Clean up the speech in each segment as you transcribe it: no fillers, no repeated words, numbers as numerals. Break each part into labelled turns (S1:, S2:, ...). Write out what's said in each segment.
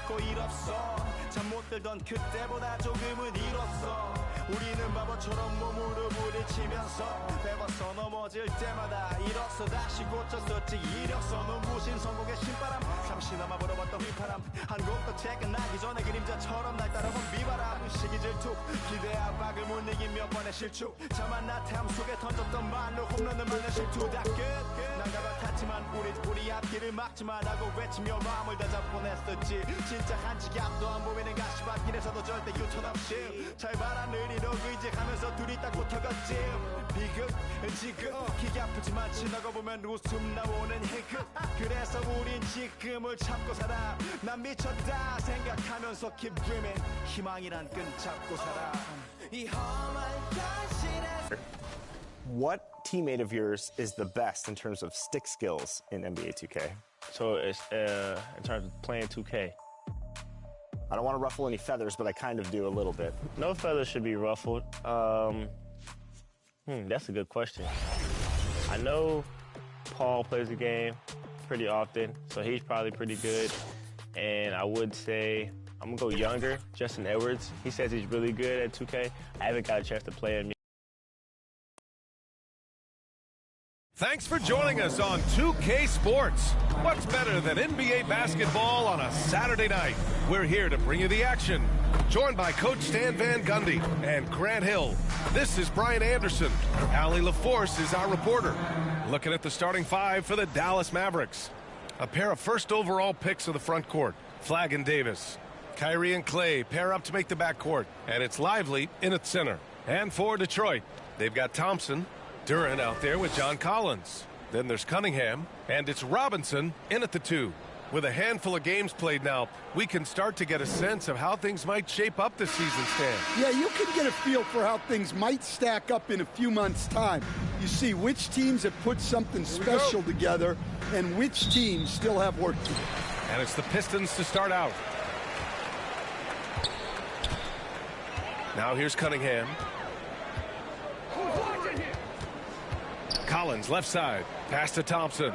S1: 찾고 일 없어 잠 못 들던 그때보다 조금은 일었어 우리는 바보처럼 몸으로 부딪히면서 배웠어 넘어질 때마다 일었어 다시 고쳤었지 이력서 눈부신 성공의 신바람 잠시나마 불어봤던 휘파람 한 곡도 퇴근하기 전에 그림자처럼 날 따라온 비바람 시기 질투 기대 압박을 못 이긴 몇 번의 실축 자만 나태함 속에 던졌던 말로 홈런을 맞는 실투 다 끝 난가 같았지만 우리 앞길을 막지 말라고 외치며 마음을 다잡곤 했었지 진짜 한치 앞도 안 보이는 가시밭길에서도 절대 유턴 없이 잘 봐라 느리로 의지하면서 둘이 딱 붙어갔지 비극 지금 기가 아프지만 지나고 보면 웃음 나오는 희극 그래서 우린 지금을 참고 살아 난 미쳤다 생각하면서 keep dreaming 희망이란 끈 잡고 살아 이 험한 현실에
S2: What teammate of yours is the best in terms of stick skills in NBA 2K?
S3: So it's in terms of playing 2K.
S2: I don't want to ruffle any feathers, but I kind of do a little bit.
S3: No feathers should be ruffled. That's a good question. I know Paul plays the game pretty often, so he's probably pretty good. And I would say I'm gonna go younger, Justin Edwards. He says he's really good at 2K. I haven't got a chance to play him.
S4: Thanks for joining us on 2K Sports. What's better than NBA basketball on a Saturday night? We're here to bring you the action. Joined by Coach Stan Van Gundy and Grant Hill. This is Brian Anderson. Allie LaForce is our reporter. Looking at the starting five for the Dallas Mavericks. A pair of first overall picks of the front court. Flagg and Davis. Kyrie and Clay pair up to make the backcourt. And it's Lively in at center. And for Detroit, they've got Thompson, Duran out there with John Collins. Then there's Cunningham, and it's Robinson in at the 2. With a handful of games played now, we can start to get a sense of how things might shape up this season, Stan.
S5: Yeah, you can get a feel for how things might stack up in a few months' time. You see which teams have put something special together and which teams still have work to do.
S4: And it's the Pistons to start out. Now here's Cunningham. Collins, left side. Pass to Thompson.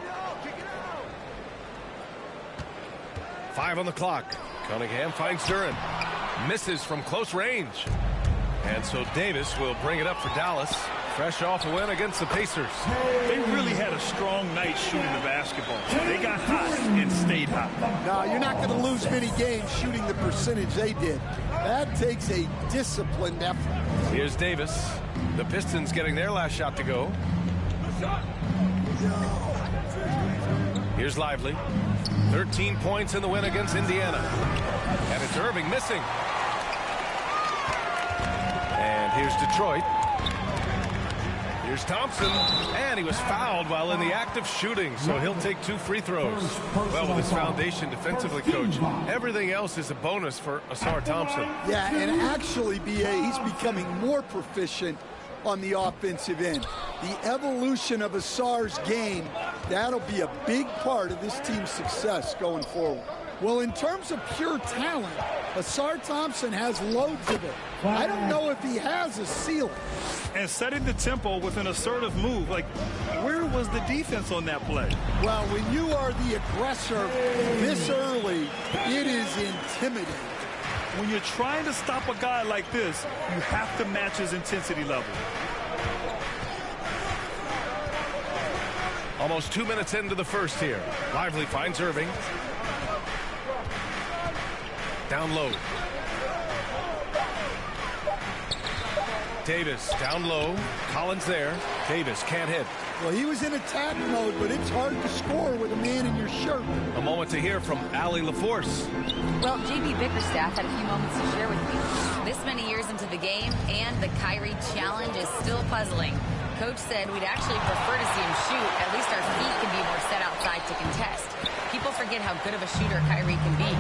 S4: 5 on the clock. Cunningham finds Duran. Misses from close range. And so Davis will bring it up for Dallas. Fresh off a win against the Pacers.
S6: They really had a strong night shooting the basketball. They got hot and stayed hot.
S5: No, you're not going to lose many games shooting the percentage they did. That takes a disciplined effort.
S4: Here's Davis. The Pistons getting their last shot to go. Here's Lively. 13 points in the win against Indiana. And it's Irving missing. And here's Detroit. Here's Thompson. And he was fouled while in the act of shooting, so he'll take 2 free throws. Well, with his foundation defensively, Coach, everything else is a bonus for Ausar Thompson.
S5: Yeah, and actually, B.A., he's becoming more proficient on the offensive end. The evolution of Ausar's game, that'll be a big part of this team's success going forward. Well, in terms of pure talent, Ausar Thompson has loads of it. I don't know if he has a ceiling.
S6: And setting the tempo with an assertive move, like, where was the defense on that play?
S5: Well, when you are the aggressor this early, it is intimidating.
S6: When you're trying to stop a guy like this, you have to match his intensity level.
S4: Almost 2 minutes into the first here. Lively finds Irving. Down low. Davis down low. Collins there. Davis can't hit.
S5: Well, he was in attack mode, but it's hard to score with a man in your shirt.
S4: A moment to hear from Allie LaForce.
S7: Well, JB Bickerstaff had a few moments to share with me. This many years into the game, and the Kyrie challenge is still puzzling. Coach said we'd actually prefer to see him shoot. At least our feet can be more set outside to contest. People forget how good of a shooter Kyrie can be.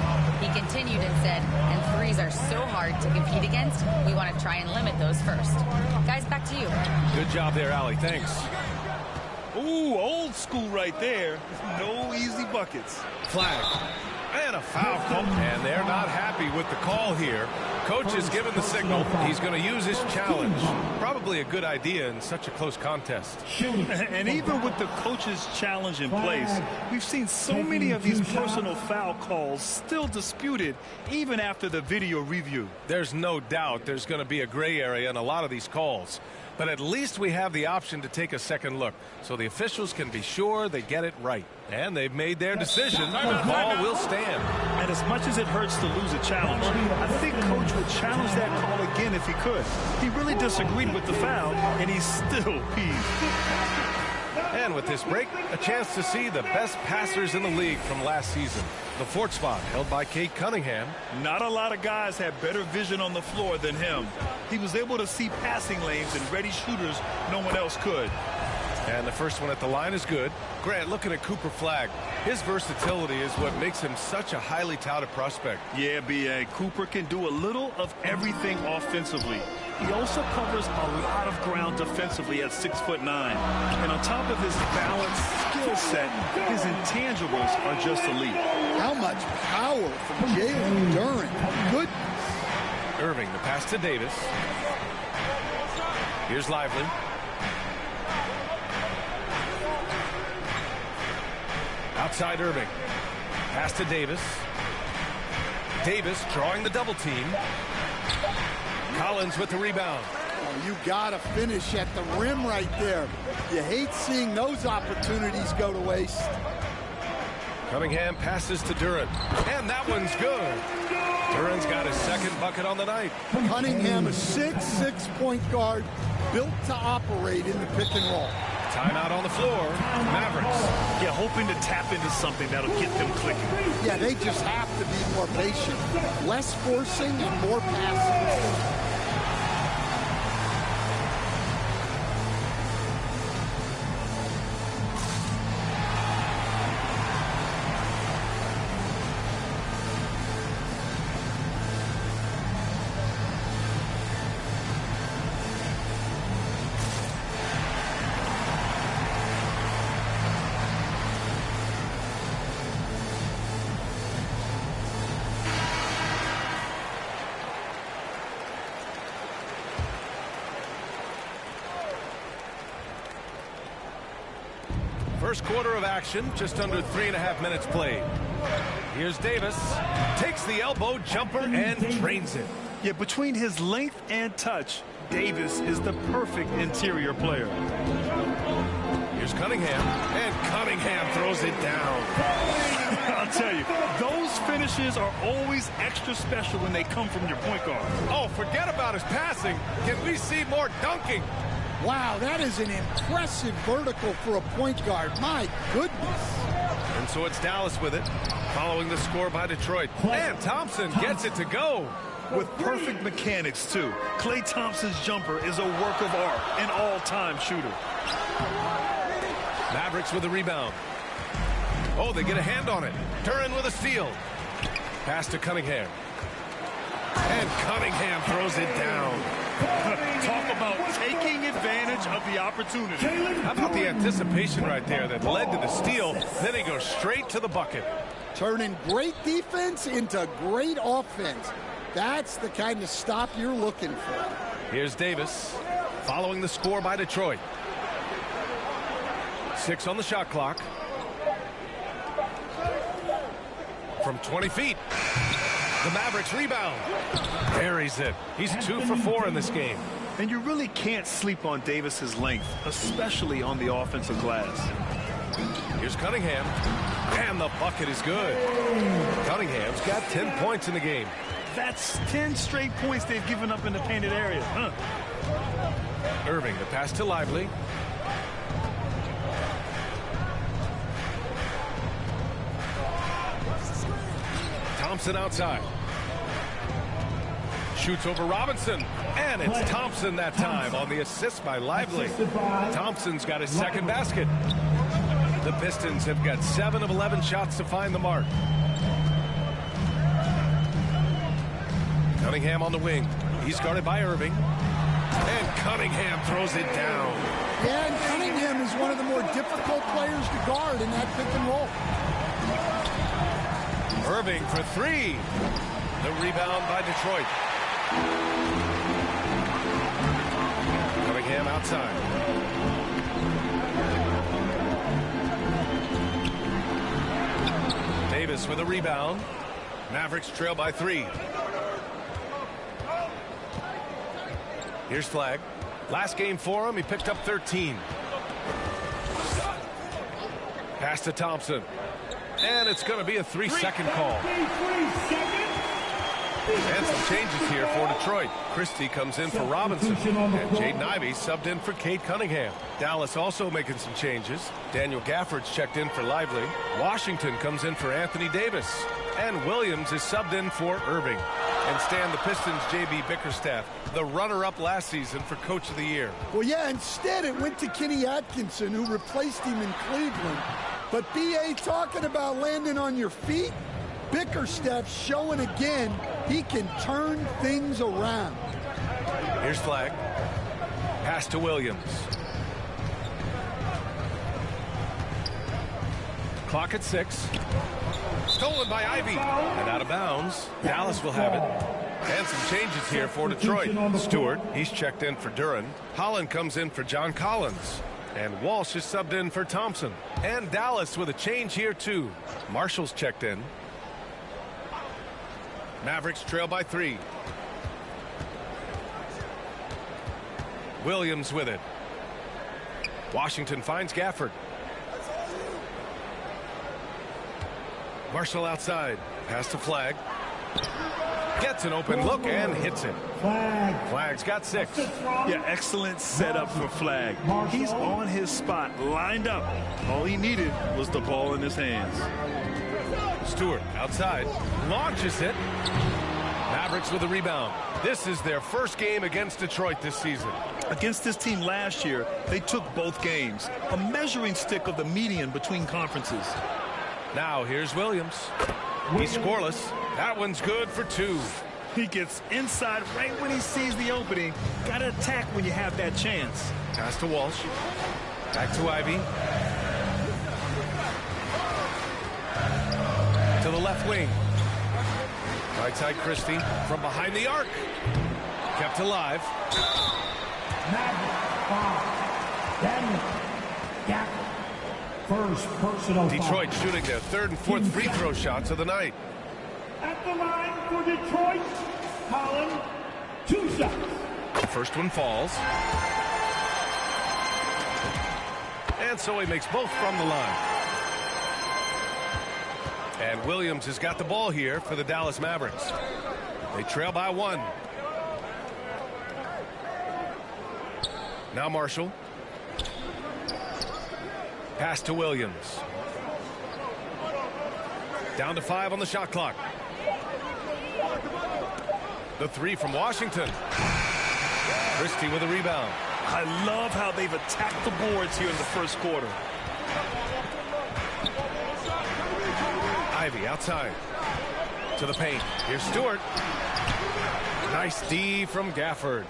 S7: He continued and said, and threes are so hard to compete against, we want to try and limit those first. Guys, back to you.
S4: Good job there, Allie. Thanks.
S6: Ooh, old school right there. No easy buckets.
S4: Flagg. And a foul call. And they're not happy with the call here. Coach has given the signal. He's going to use his challenge. Probably a good idea in such a close contest.
S6: And even with the coach's challenge in place, we've seen so many of these personal foul calls still disputed even after the video review.
S4: There's no doubt there's going to be a gray area in a lot of these calls. But at least we have the option to take a second look, so the officials can be sure they get it right. And they've made their decision. The call will stand.
S6: And as much as it hurts to lose a challenge, I think Coach would challenge that call again if he could. He really disagreed with the foul, and he's still peeved.
S4: And with this break, a chance to see the best passers in the league from last season. The fourth spot held by Cade Cunningham.
S6: Not a lot of guys have better vision on the floor than him. He was able to see passing lanes and ready shooters no one else could.
S4: And the first one at the line is good. Grant, looking at Cooper Flagg, his versatility is what makes him such a highly touted prospect.
S6: Yeah, B.A. Cooper can do a little of everything offensively. He also covers a lot of ground defensively at 6'9". And on top of his balanced skill set, his intangibles are just elite.
S5: How much power from Jalen Duren. Goodness.
S4: Irving, the pass to Davis. Here's Lively. Outside Irving. Pass to Davis. Davis drawing the double team. Collins with the rebound.
S5: Oh, you got to finish at the rim right there. You hate seeing those opportunities go to waste.
S4: Cunningham passes to Duren. And that one's good. Duren's got his second bucket on the night.
S5: Cunningham, a 6'6" point guard, built to operate in the pick and roll.
S4: Timeout on the floor. Mavericks.
S6: Yeah, hoping to tap into something that'll get them clicking.
S5: Yeah, they just have to be more patient. Less forcing and more passing.
S4: First quarter of action, just under 3.5 minutes played. Here's Davis, takes the elbow jumper and drains it.
S6: Yeah, between his length and touch, Davis is the perfect interior player.
S4: Here's Cunningham, and Cunningham throws it down.
S6: I'll tell you, those finishes are always extra special when they come from your point guard.
S4: Oh, forget about his passing. Can we see more dunking?
S5: Wow, that is an impressive vertical for a point guard. My goodness.
S4: And so it's Dallas with it, following the score by Detroit. And Thompson gets it to go.
S6: With perfect mechanics, too. Klay Thompson's jumper is a work of art, an all-time shooter.
S4: Mavericks with the rebound. Oh, they get a hand on it. Duren with a steal. Pass to Cunningham. And Cunningham throws it down.
S6: Talk about taking advantage of the opportunity.
S4: How about the anticipation right there that led to the steal? Then he goes straight to the bucket.
S5: Turning great defense into great offense. That's the kind of stop you're looking for.
S4: Here's Davis, following the score by Detroit. 6 on the shot clock. From 20 feet. The Mavericks rebound. Buries it. He's 2 for 4 in this game.
S6: And you really can't sleep on Davis's length, especially on the offensive glass.
S4: Here's Cunningham. And the bucket is good. Cunningham's got 10 points in the game.
S6: That's 10 straight points they've given up in the painted area.
S4: Irving, the pass to Lively. Thompson outside. Shoots over Robinson. And it's Thompson that time on the assist by Lively. Thompson's got his second basket. The Pistons have got 7 of 11 shots to find the mark. Cunningham on the wing. He's guarded by Irving. And Cunningham throws it down.
S5: Yeah, and Cunningham is one of the more difficult players to guard in that pick and roll.
S4: Irving for three. The rebound by Detroit. Cunningham outside. Davis with a rebound. Mavericks trail by 3. Here's Flagg. Last game for him, he picked up 13. Pass to Thompson. And it's going to be a 3-second call. And some changes here for Detroit. Christie comes in for Robinson. And Jaden Ivey subbed in for Cade Cunningham. Dallas also making some changes. Daniel Gafford's checked in for Lively. Washington comes in for Anthony Davis. And Williams is subbed in for Irving. And Stan, the Pistons' J.B. Bickerstaff, the runner-up last season for Coach of the Year.
S5: Well, yeah, instead it went to Kenny Atkinson, who replaced him in Cleveland. But B.A. talking about landing on your feet, Bickerstaff showing again he can turn things around.
S4: Here's Flagg. Pass to Williams. Clock at 6. Stolen by Ivey. And out of bounds. Dallas will have it. And some changes here for Detroit. Stewart, he's checked in for Duran. Holland comes in for John Collins. And Walsh is subbed in for Thompson. And Dallas with a change here too. Marshall's checked in. Mavericks trail by 3. Williams with it. Washington finds Gafford. Marshall outside. Pass to Flagg. Gets an open look and hits it. Flagg's got 6.
S6: Yeah, excellent setup for Flagg. He's on his spot, lined up. All he needed was the ball in his hands.
S4: Stewart outside. Launches it. Mavericks with a rebound. This is their first game against Detroit this season.
S6: Against this team last year, they took both games. A measuring stick of the median between conferences.
S4: Now here's Williams. He's scoreless. That one's good for 2.
S6: He gets inside right when he sees the opening. Got to attack when you have that chance.
S4: Pass to Walsh. Back to Ivey. To the left wing. Right side Christie from behind the arc. Kept alive.
S8: First personal
S4: Detroit
S8: foul.
S4: shooting their 3rd and 4th free throw shots of the night.
S8: At the line for Detroit, Holland, 2 shots.
S4: The first one falls. And so he makes both from the line. And Williams has got the ball here for the Dallas Mavericks. They trail by 1. Now Marshall. Pass to Williams. Down to 5 on the shot clock. The 3 from Washington. Christie with a rebound.
S6: I love how they've attacked the boards here in the first quarter.
S4: Ivey outside. To the paint. Here's Stewart. Nice D from Gafford.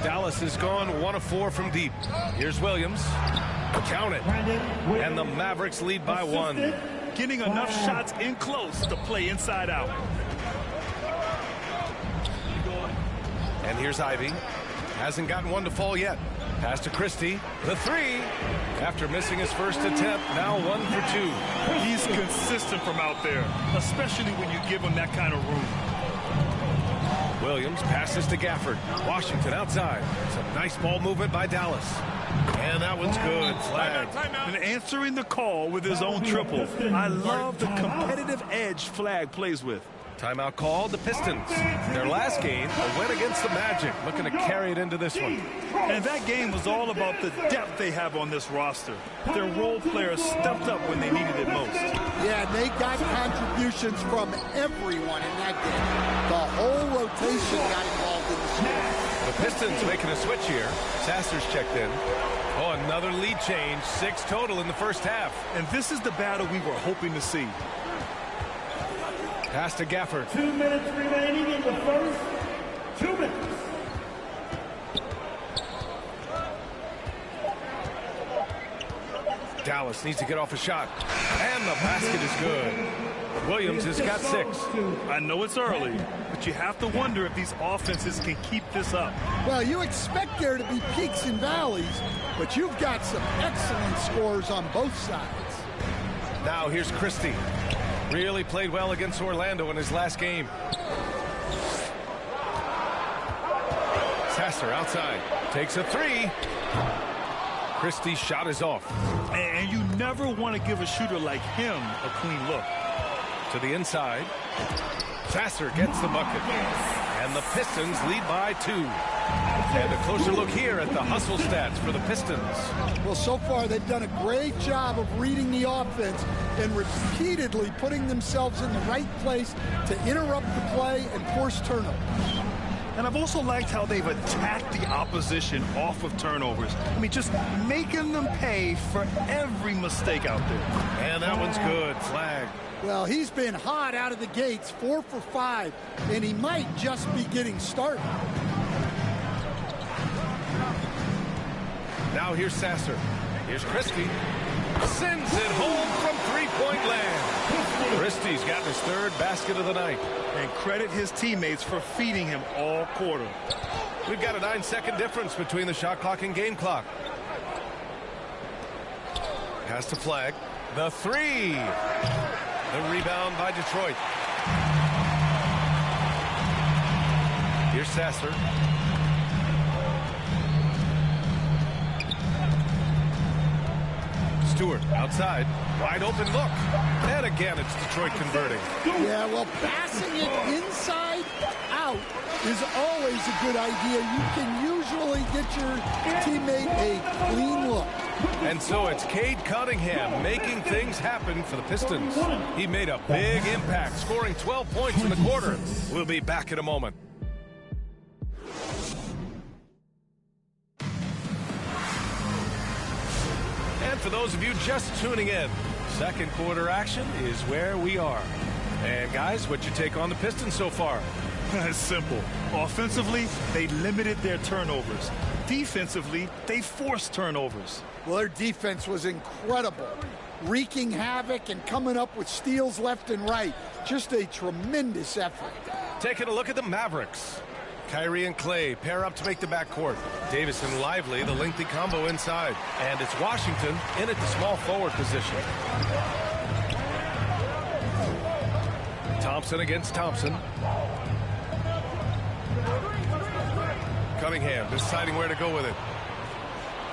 S4: Dallas has gone 1 of 4 from deep. Here's Williams. Count it. And the Mavericks lead by 1.
S6: Getting enough shots in close to play inside out.
S4: And here's Ivey. Hasn't gotten one to fall yet. Pass to Christie. The 3. After missing his first attempt, now 1 for 2.
S6: He's consistent from out there, especially when you give him that kind of room.
S4: Williams passes to Gafford. Washington outside. Some nice ball movement by Dallas. And that one's good. Flag.
S6: And answering the call with his own triple. I love the competitive edge Flagg plays with.
S4: Timeout called. The Pistons. Their last game, a win against the Magic. Looking to carry it into this one.
S6: And that game was all about the depth they have on this roster. Their role players stepped up when they needed it most.
S5: Yeah, they got contributions from everyone in that game. The whole rotation got involved in the score.
S4: The Pistons making a switch here. Sasser's checked in. Oh, another lead change. 6 total in the first half.
S6: And this is the battle we were hoping to see.
S4: Pass to Gafford.
S8: 2 minutes remaining in the first. 2 minutes.
S4: Dallas needs to get off a shot. And the basket is good. Williams has got 6.
S6: I know it's early, but you have to wonder if these offenses can keep this up.
S5: Well, you expect there to be peaks and valleys, but you've got some excellent scores on both sides.
S4: Now here's Christie. Really played well against Orlando in his last game. Sasser outside. Takes a 3. Christie's shot is off.
S6: And you never want to give a shooter like him a clean look.
S4: To the inside. Sasser gets the bucket. And the Pistons lead by 2. And a closer look here at the hustle stats for the Pistons.
S5: Well, so far they've done a great job of reading the offense and repeatedly putting themselves in the right place to interrupt the play and force turnovers.
S6: And I've also liked how they've attacked the opposition off of turnovers. I mean, just making them pay for every mistake out there.
S4: And that one's good. Flag.
S5: Well, he's been hot out of the gates, 4 for 5, and he might just be getting started.
S4: Now here's Sasser. Here's Christie. Sends it home from three-point land. Christie's gotten his 3rd basket of the night.
S6: And credit his teammates for feeding him all quarter.
S4: We've got a 9-second difference between the shot clock and game clock. Pass to Flag. The 3. The rebound by Detroit. Here's Sasser. Stewart outside. Wide open look. And again, it's Detroit converting.
S5: Yeah, well, passing it inside out is always a good idea. You can usually get your teammate a clean look.
S4: And so it's Cade Cunningham making things happen for the Pistons. He made a big impact, scoring 12 points in the quarter. We'll be back in a moment. And for those of you just tuning in, second quarter action is where we are. And guys, what'd you take on the Pistons so far?
S6: It's simple. Offensively, they limited their turnovers. Defensively, they forced turnovers.
S5: Well, their defense was incredible, wreaking havoc and coming up with steals left and right. Just a tremendous effort.
S4: Taking a look at the Mavericks. Kyrie and Clay pair up to make the backcourt. Davis and Lively, the lengthy combo inside. And it's Washington in at the small forward position. Thompson against Thompson. Cunningham deciding where to go with it.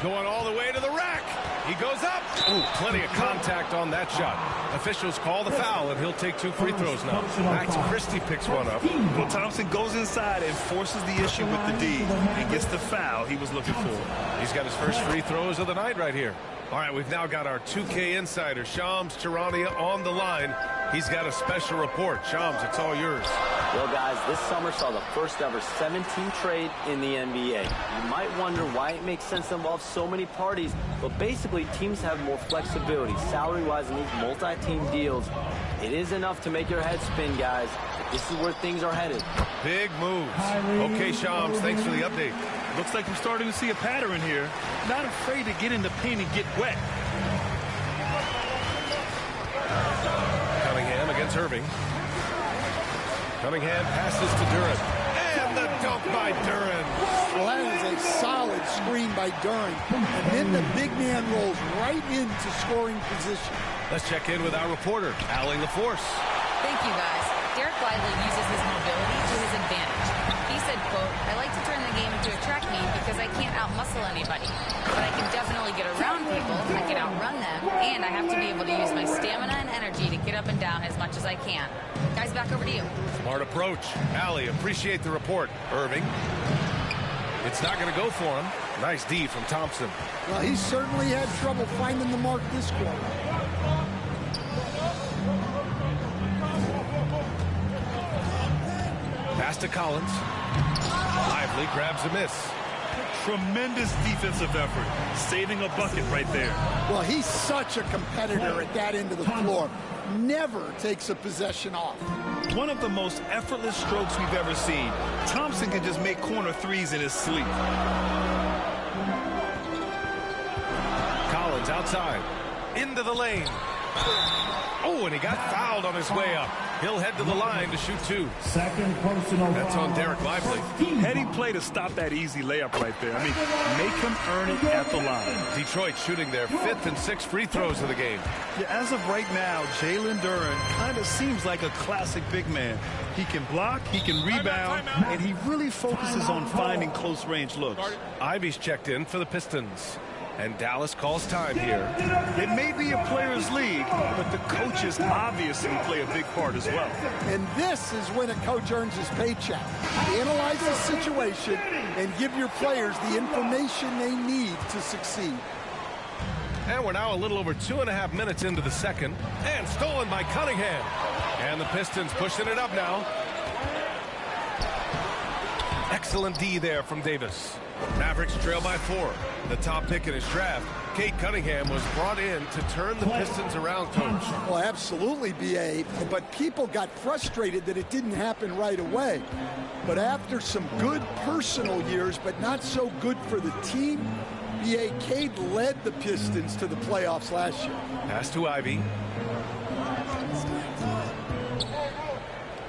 S4: Going all the way to the rack. He goes up. Ooh, plenty of contact on that shot. Officials call the foul, and he'll take 2 free throws now. Max Christie picks one up.
S6: Well, Thompson goes inside and forces the issue with the D and gets the foul he was looking for.
S4: He's got his first free throws of the night right here. All right, we've now got our 2K insider, Shams Charania, on the line. He's got a special report. Shams, it's all yours.
S9: Well, guys, this summer saw the first ever 7-team trade in the NBA. You might wonder why it makes sense to involve so many parties, but basically teams have more flexibility salary-wise in these multi-team deals. It is enough to make your head spin, guys. This is where things are headed.
S4: Big moves. Okay, Shams, thanks for the update.
S6: Looks like we're starting to see a pattern here. Not afraid to get in the paint and get wet.
S4: Cunningham against Irving. Cunningham passes to Duren. And the dunk by Duren.
S5: Well, that is a solid screen by Duren. And then the big man rolls right into scoring position.
S4: Let's check in with our reporter, Allie LaForce.
S7: Thank you, guys. Derek Lively uses his mobility to his advantage. He said, quote, "I like to turn the game into a track meet because I can't out-muscle anybody. But I can definitely get around people, I can outrun them, and I have to be able to use my stamina and energy to get up and down as much as I can." Guys, back over to you.
S4: Smart approach. Allie, appreciate the report. Irving. It's not going to go for him. Nice D from Thompson.
S5: Well, he certainly had trouble finding the mark this quarter.
S4: Pass to Collins. Lively grabs a miss.
S6: Tremendous defensive effort. Saving a bucket right there.
S5: Well, he's such a competitor at that end of the floor. Never takes a possession off.
S6: One of the most effortless strokes we've ever seen. Thompson can just make corner threes in his sleep.
S4: Collins outside. Into the lane. Oh, and he got fouled on his way up. He'll head to the line to shoot 2.
S8: Second personal
S4: That's
S8: foul.
S4: on Derek Lively.
S6: Heady play to stop that easy layup right there. I mean, make him earn it at the line.
S4: Detroit shooting their 5th and 6th free throws of the game.
S6: Yeah, as of right now, Jalen Duren kind of seems like a classic big man. He can block, he can rebound, and he really focuses on finding close-range looks.
S4: Ivy's checked in for the Pistons. And Dallas calls time here.
S6: It may be a players' league, but the coaches obviously play a big part as well.
S5: And this is when a coach earns his paycheck. Analyze the situation and give your players the information they need to succeed.
S4: And we're now a little over 2.5 minutes into the second. And stolen by Cunningham. And the Pistons pushing it up now. Excellent D there from Davis. Mavericks trail by 4. The top pick in his draft, Kate Cunningham, was brought in to turn the Pistons around, Coach.
S5: Well, absolutely, B.A., but people got frustrated that it didn't happen right away. But after some good personal years, but not so good for the team, B.A. Cade led the Pistons to the playoffs last year.
S4: Pass to Ivy.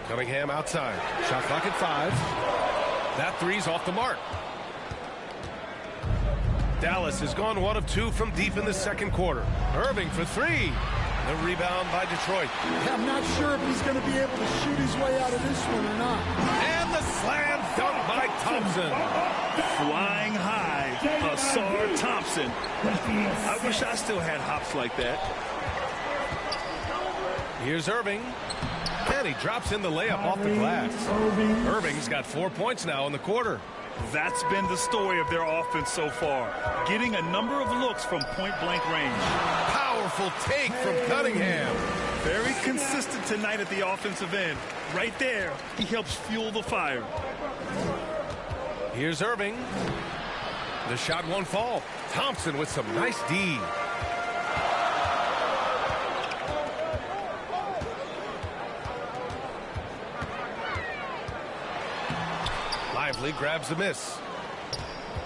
S4: Cunningham outside. Shot clock at 5. That three's off the mark. Dallas has gone 1 of 2 from deep in the second quarter. Irving for 3. The rebound by Detroit.
S5: I'm not sure if he's going to be able to shoot his way out of this one or not.
S4: And the slam dunk by Thompson.
S6: Flying high, Asar Thompson. I wish I still had hops like that.
S4: Here's Irving. And he drops in the layup off the glass. Irving's got 4 points now in the quarter.
S6: That's been the story of their offense so far. Getting a number of looks from point-blank range.
S4: Powerful take from Cunningham.
S6: Very consistent tonight at the offensive end. Right there, he helps fuel the fire.
S4: Here's Irving. The shot won't fall. Thompson with some nice D. Lively grabs the miss.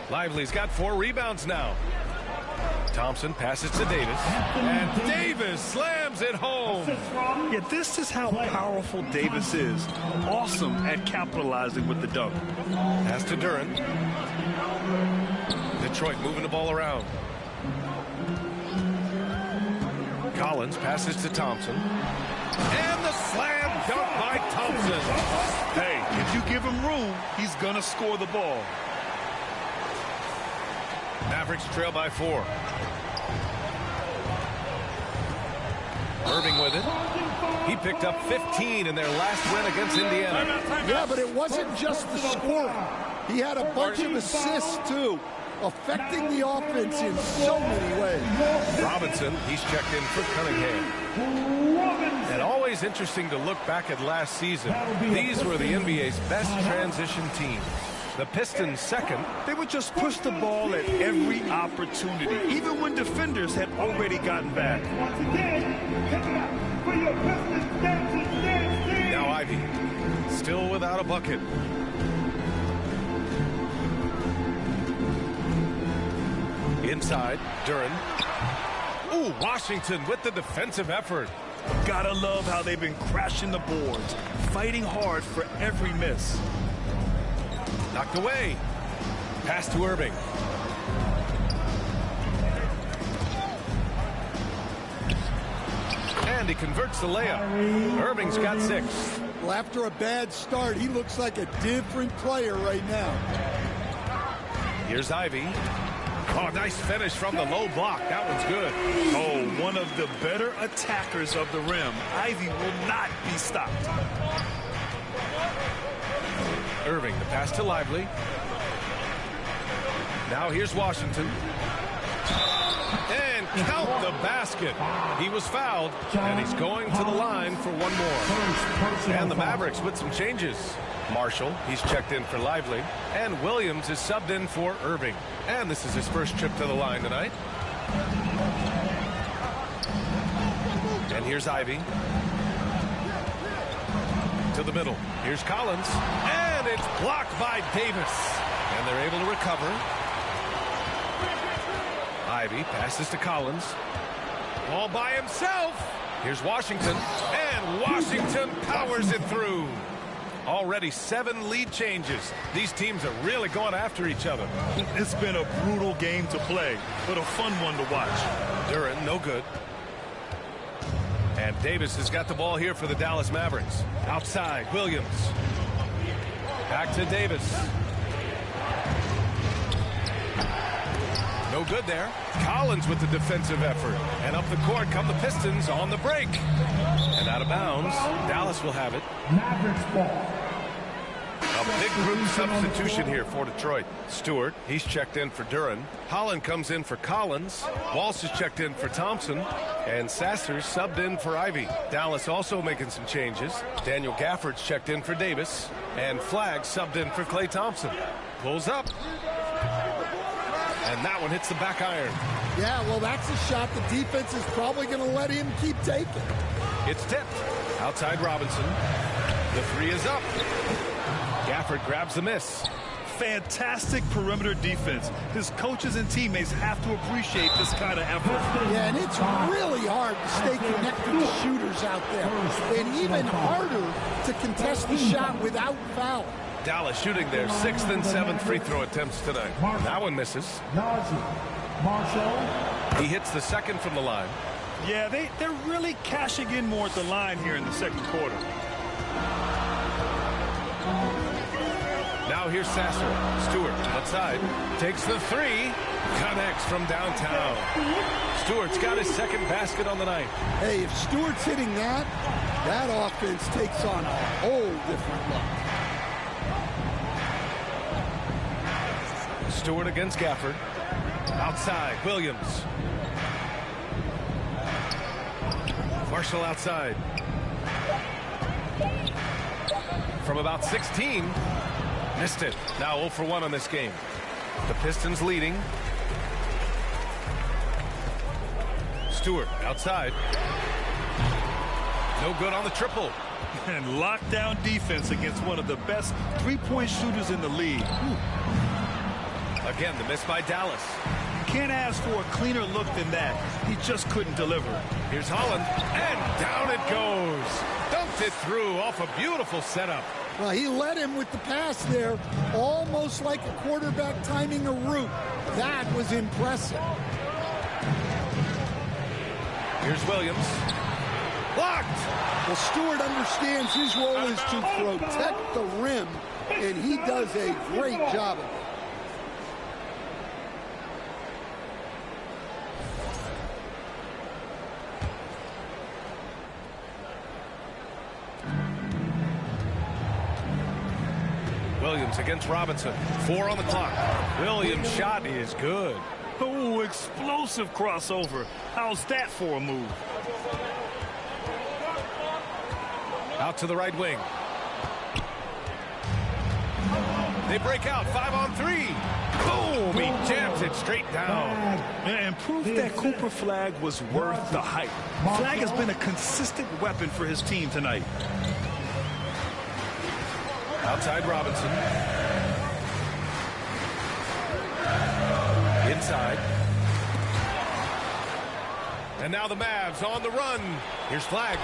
S4: Lively's got 4 rebounds now. Thompson passes to Davis. And Davis slams it home.
S6: Yeah, this is how powerful Davis is. Awesome at capitalizing with the dunk.
S4: Pass to Duren. Detroit moving the ball around. Collins passes to Thompson. And the slam dunk by Thompson.
S6: Hey, if you give him room, he's going to score the ball.
S4: Mavericks trail by 4. Irving with it. He picked up 15 in their last win against Indiana.
S5: Yeah, but it wasn't just the scoring. He had a bunch of assists, too, affecting the offense in so many ways.
S4: Robinson, he's checked in for Cunningham. And always interesting to look back at last season. These were the NBA's best transition teams. The Pistons second.
S6: They would just push the ball at every opportunity, even when defenders had already gotten back.
S4: Now Ivy, still without a bucket. Inside, Duren. Ooh, Washington with the defensive effort.
S6: Gotta love how they've been crashing the boards, fighting hard for every miss.
S4: Knocked away. Pass to Irving. And he converts the layup. Irving's got 6.
S5: Well, after a bad start, he looks like a different player right now.
S4: Here's Ivy. Oh, nice finish from the low block. That one's good.
S6: Oh, one of the better attackers of the rim. Ivy will not be stopped.
S4: Irving, the pass to Lively. Now here's Washington. And count the basket. He was fouled, and he's going to the line for one more. And the Mavericks with some changes. Marshall, he's checked in for Lively. And Williams is subbed in for Irving. And this is his first trip to the line tonight. And here's Ivy. To the middle. Here's Collins. And it's blocked by Davis. And they're able to recover. Ivy passes to Collins. All by himself. Here's Washington, and Washington powers it through. Already 7 lead changes. These teams are really going after each other.
S6: It's been a brutal game to play, but a fun one to watch.
S4: Duren, no good. And Davis has got the ball here for the Dallas Mavericks. Outside, Williams. Back to Davis. No good there. Collins with the defensive effort. And up the court come the Pistons on the break. And out of bounds. Dallas will have it.
S8: Mavericks ball.
S4: A big group substitution here for Detroit. Stewart, he's checked in for Duren. Holland comes in for Collins. Walsh is checked in for Thompson. And Sasser's subbed in for Ivy. Dallas also making some changes. Daniel Gafford's checked in for Davis. And Flagg subbed in for Klay Thompson. Pulls up. And that one hits the back iron.
S5: Yeah, well, that's a shot the defense is probably going to let him keep taking.
S4: It's tipped. Outside Robinson. The 3 is up. Gafford grabs the miss.
S6: Fantastic perimeter defense. His coaches and teammates have to appreciate this kind of effort.
S5: Yeah, and it's really hard to stay connected to shooters out there. And even harder to contest the shot without foul.
S4: Dallas shooting their 6th and 7th free throw attempts tonight. That one misses. He hits the 2nd from the line.
S6: Yeah, they're really cashing in more at the line here in the 2nd quarter.
S4: Now here's Sasser. Stewart outside. Takes the 3. Connects from downtown. Stewart's got his 2nd basket on the night.
S5: Hey, if Stewart's hitting that, that offense takes on a whole different look.
S4: Stewart against Gafford. Outside, Williams. Marshall outside. From about 16. Missed it. Now 0 for 1 on this game. The Pistons leading. Stewart outside. No good on the triple.
S6: And lockdown defense against one of the best three-point shooters in the league.
S4: Again, the miss by Dallas.
S6: You can't ask for a cleaner look than that. He just couldn't deliver.
S4: Here's Holland, and down it goes. Dumped it through off a beautiful setup.
S5: Well, he led him with the pass there, almost like a quarterback timing a route. That was impressive.
S4: Here's Williams. Blocked!
S5: Well, Stewart understands his role is to protect the rim, and he does a great job of it.
S4: Williams against Robinson. 4 on the clock. Williams' shot is good.
S6: Oh, explosive crossover. How's that for a move?
S4: Out to the right wing. They break out. 5 on 3. Boom! He jams it straight down.
S6: And proof that Cooper Flagg was worth the hype. Flagg has been a consistent weapon for his team tonight.
S4: Outside Robinson. Inside. And now the Mavs on the run. Here's Flagg.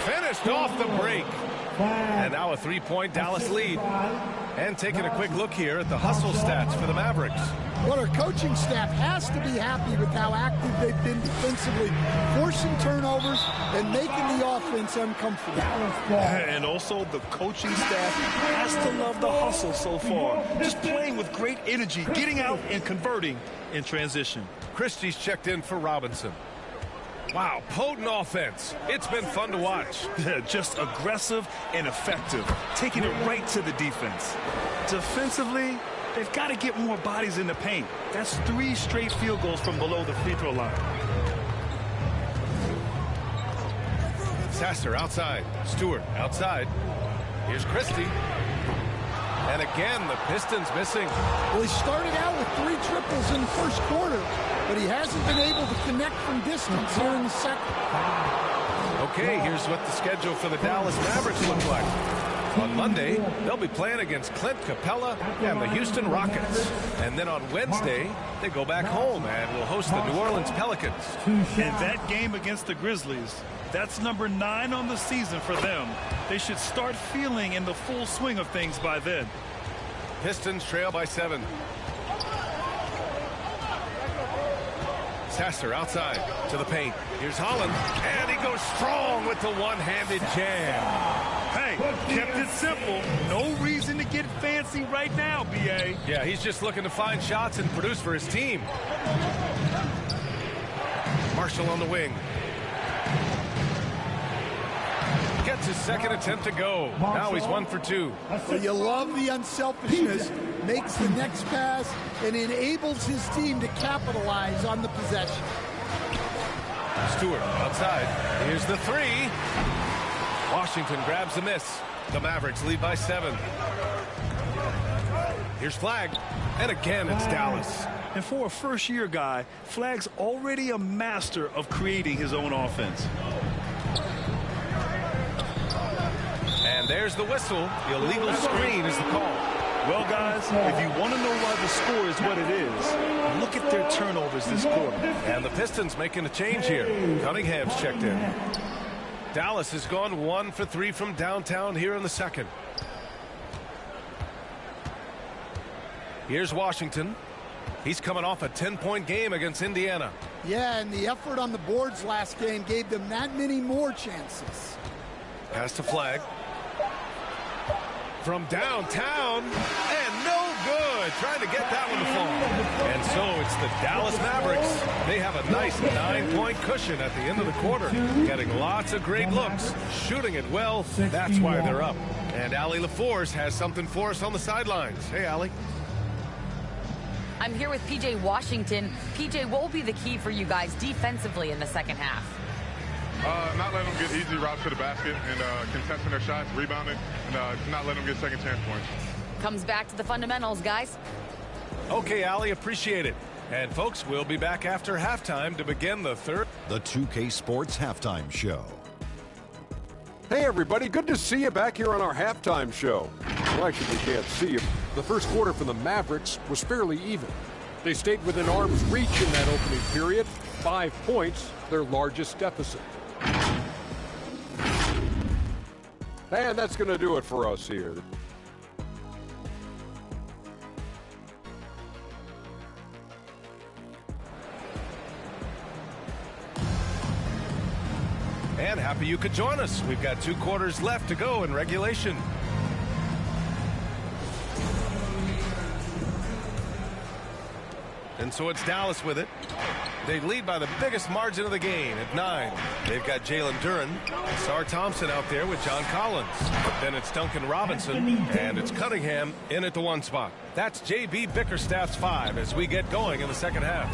S4: Finished off the break. And now a 3-point Dallas lead. And taking a quick look here at the hustle stats for the Mavericks.
S5: Well, our coaching staff has to be happy with how active they've been defensively, forcing turnovers and making the offense uncomfortable.
S6: And also the coaching staff has to love the hustle so far. Just playing with great energy, getting out and converting in transition.
S4: Christie's checked in for Robinson. Wow, potent offense. It's been fun to watch.
S6: Just aggressive and effective, taking it right to the defense. Defensively, they've got to get more bodies in the paint. That's 3 straight field goals from below the free throw line.
S4: Sasser outside. Stewart outside. Here's Christie. And again, the Pistons missing.
S5: Well, he started out with 3 triples in the first quarter, but he hasn't been able to connect from distance here in the second.
S4: Okay, here's what the schedule for the Dallas Mavericks looks like. On Monday, they'll be playing against Clint Capella and the Houston Rockets. And then on Wednesday, they go back home and will host the New Orleans Pelicans.
S6: And that game against the Grizzlies, that's number 9 on the season for them. They should start feeling in the full swing of things by then.
S4: Pistons trail by 7. Sasser outside to the paint. Here's Holland, and he goes strong with the one-handed jam.
S6: Hey, kept it simple. No reason to get fancy right now, B.A.
S4: Yeah, he's just looking to find shots and produce for his team. Marshall on the wing. Gets his second attempt to go. Now he's 1 for 2.
S5: Well, you love the unselfishness. Makes the next pass and enables his team to capitalize on the possession.
S4: Stewart outside. Here's the 3. Washington grabs the miss. The Mavericks lead by 7. Here's Flagg. And again, it's Dallas.
S6: And for a first-year guy, Flagg's already a master of creating his own offense.
S4: And there's the whistle. The illegal screen is the call.
S6: Well, guys, if you want to know why the score is what it is, look at their turnovers this quarter.
S4: And the Pistons making a change here. Cunningham's checked in. Dallas has gone 1 for 3 from downtown here in the second. Here's Washington. He's coming off a 10-point game against Indiana.
S5: Yeah, and the effort on the boards last game gave them that many more chances.
S4: Pass to Flagg. From downtown, and no good. Trying to get that one to fall. And so it's the Dallas Mavericks. They have a nice 9-point cushion at the end of the quarter. Getting lots of great looks, shooting it well. That's why they're up. And Allie LaForce has something for us on the sidelines. Hey, Allie.
S7: I'm here with P.J. Washington. P.J., what will be the key for you guys defensively in the second half?
S10: Not letting them get easy routes to the basket and contesting their shots, rebounding, and not letting them get second chance points.
S7: Comes back to the fundamentals, guys.
S4: Okay, Allie, appreciate it. And folks, we'll be back after halftime to begin the third.
S11: The 2K Sports Halftime Show.
S12: Hey, everybody. Good to see you back here on our halftime show. Well, actually, we can't see you. The first quarter for the Mavericks was fairly even. They stayed within arm's reach in that opening period. 5 points, their largest deficit. And that's going to do it for us here.
S4: And happy you could join us. We've got 2 quarters left to go in regulation. And so it's Dallas with it. They lead by the biggest margin of the game at 9. They've got Jalen Duren, Sar Thompson out there with John Collins. Then it's Duncan Robinson, and it's Cunningham in at the 1 spot. That's J.B. Bickerstaff's 5 as we get going in the second half.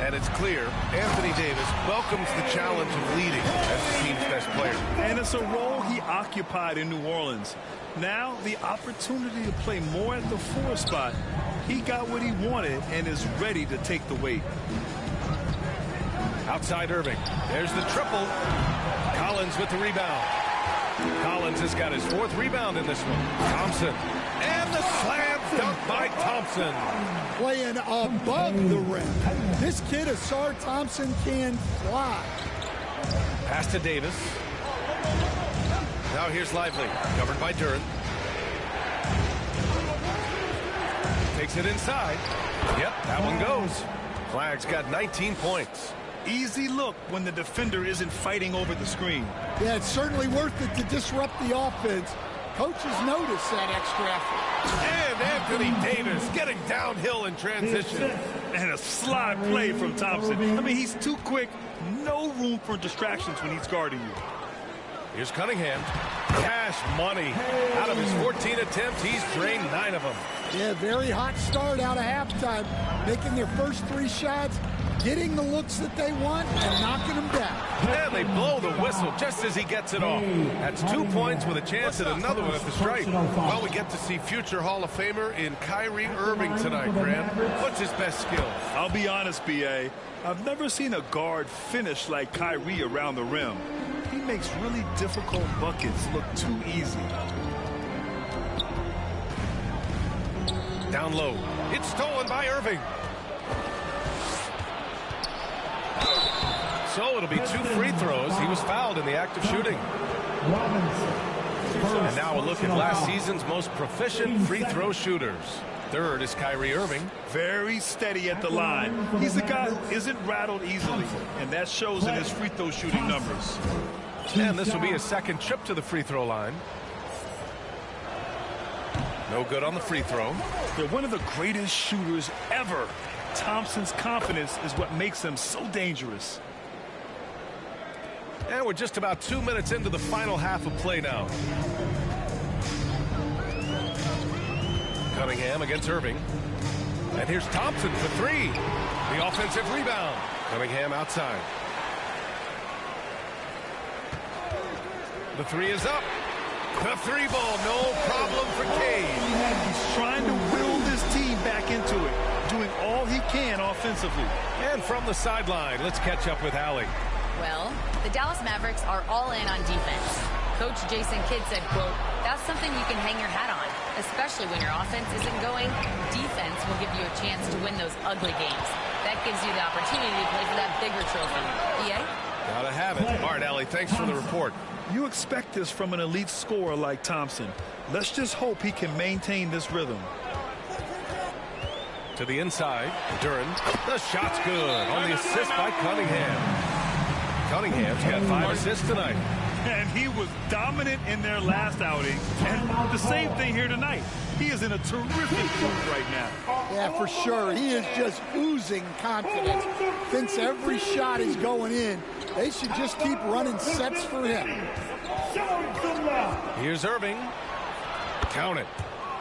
S4: And it's clear Anthony Davis welcomes the challenge of leading as the team's best player.
S6: And it's a role he occupied in New Orleans. Now the opportunity to play more at the 4 spot. He got what he wanted and is ready to take the weight.
S4: Outside Irving. There's the triple. Collins with the rebound. Collins has got his 4th rebound in this one. Thompson. And the slam dunk by Thompson.
S5: Playing above the rim. This kid, Sar Thompson, can fly.
S4: Pass to Davis. Now here's Lively. Covered by Duren. Takes it inside. Yep, that one goes. Flagg's got 19 points.
S6: Easy look when the defender isn't fighting over the screen.
S5: Yeah, it's certainly worth it to disrupt the offense. Coaches notice that extra effort.
S4: And Anthony Davis getting downhill in transition.
S6: And a slide play from Thompson. I mean, he's too quick. No room for distractions when he's guarding you.
S4: Here's Cunningham. Cash money. Out of his 14 attempts, he's drained 9 of them.
S5: Yeah, very hot start out of halftime. Making their first 3 shots, getting the looks that they want, and knocking them down.
S4: And they blow the whistle just as he gets it off. That's 2 points with a chance at another one at the stripe. Well, we get to see future Hall of Famer in Kyrie Irving tonight, Grant. What's his best skill?
S6: I'll be honest, B.A. I've never seen a guard finish like Kyrie around the rim. He makes really difficult buckets look too easy.
S4: Down low. It's stolen by Irving. So it'll be 2 free throws. He was fouled in the act of shooting. And now a look at last season's most proficient free throw shooters. Third is Kyrie Irving.
S6: Very steady at the line. He's a guy who isn't rattled easily, and that shows in his free throw shooting numbers.
S4: And this will be his second trip to the free throw line. No good on the free throw.
S6: They're one of the greatest shooters ever. Thompson's confidence is what makes him so dangerous.
S4: And we're just about 2 minutes into the final half of play now. Cunningham against Irving. And here's Thompson for 3. The offensive rebound. Cunningham outside. The 3 is up. The 3 ball, no problem for Cade.
S6: He's trying to will this team back into it, doing all he can offensively.
S4: And from the sideline, let's catch up with Allie.
S7: Well, the Dallas Mavericks are all in on defense. Coach Jason Kidd said, quote, "That's something you can hang your hat on, especially when your offense isn't going. Defense will give you a chance to win those ugly games. That gives you the opportunity to play for that bigger trophy." EA?
S4: Gotta have it. All right, Allie, thanks for the report.
S6: You expect this from an elite scorer like Thompson. Let's just hope he can maintain this rhythm.
S4: To the inside, Duran. The shot's good on the assist by Cunningham. Cunningham's got 5 assists tonight.
S6: And he was dominant in their last outing. And the same thing here tonight. He is in a terrific mood right now.
S5: Yeah, for sure. He is just oozing confidence. Thinks every shot is going in. They should just keep running sets for him.
S4: Here's Irving. Count it.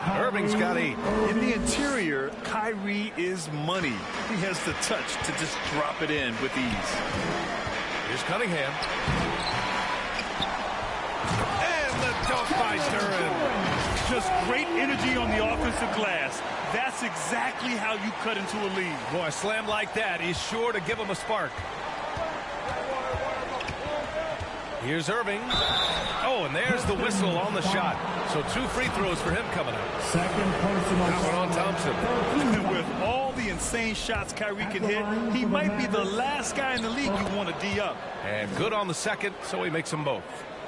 S4: Irving's got 8.
S6: In the interior, Kyrie is money. He has the touch to just drop it in with ease.
S4: Here's Cunningham. And the dunk by Duran.
S6: Just great energy on the offensive glass. That's exactly how you cut into a lead.
S4: Boy, a slam like that is sure to give him a spark. Here's Irving. Oh, and there's the whistle on the shot. So 2 free throws for him coming up.
S8: Second personal.
S4: That one on Thompson.
S6: And with all the insane shots Kyrie can hit, he might be the last guy in the league you want to D up.
S4: And good on the second, so he makes them both.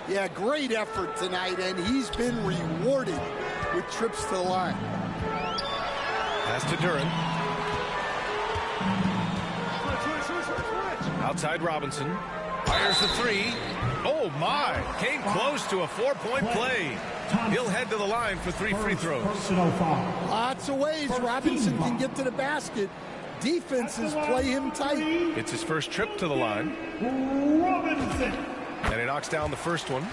S5: Yeah, great effort tonight, and he's been rewarded with trips to the line.
S4: Pass to Duran. Outside Robinson. Fires the 3. Oh, my. Came close to a 4-point play. He'll head to the line for 3 free throws.
S5: Lots of ways Robinson can get to the basket. Defenses play him tight.
S4: It's his first trip to the line.
S8: Robinson.
S4: And he knocks down the first one.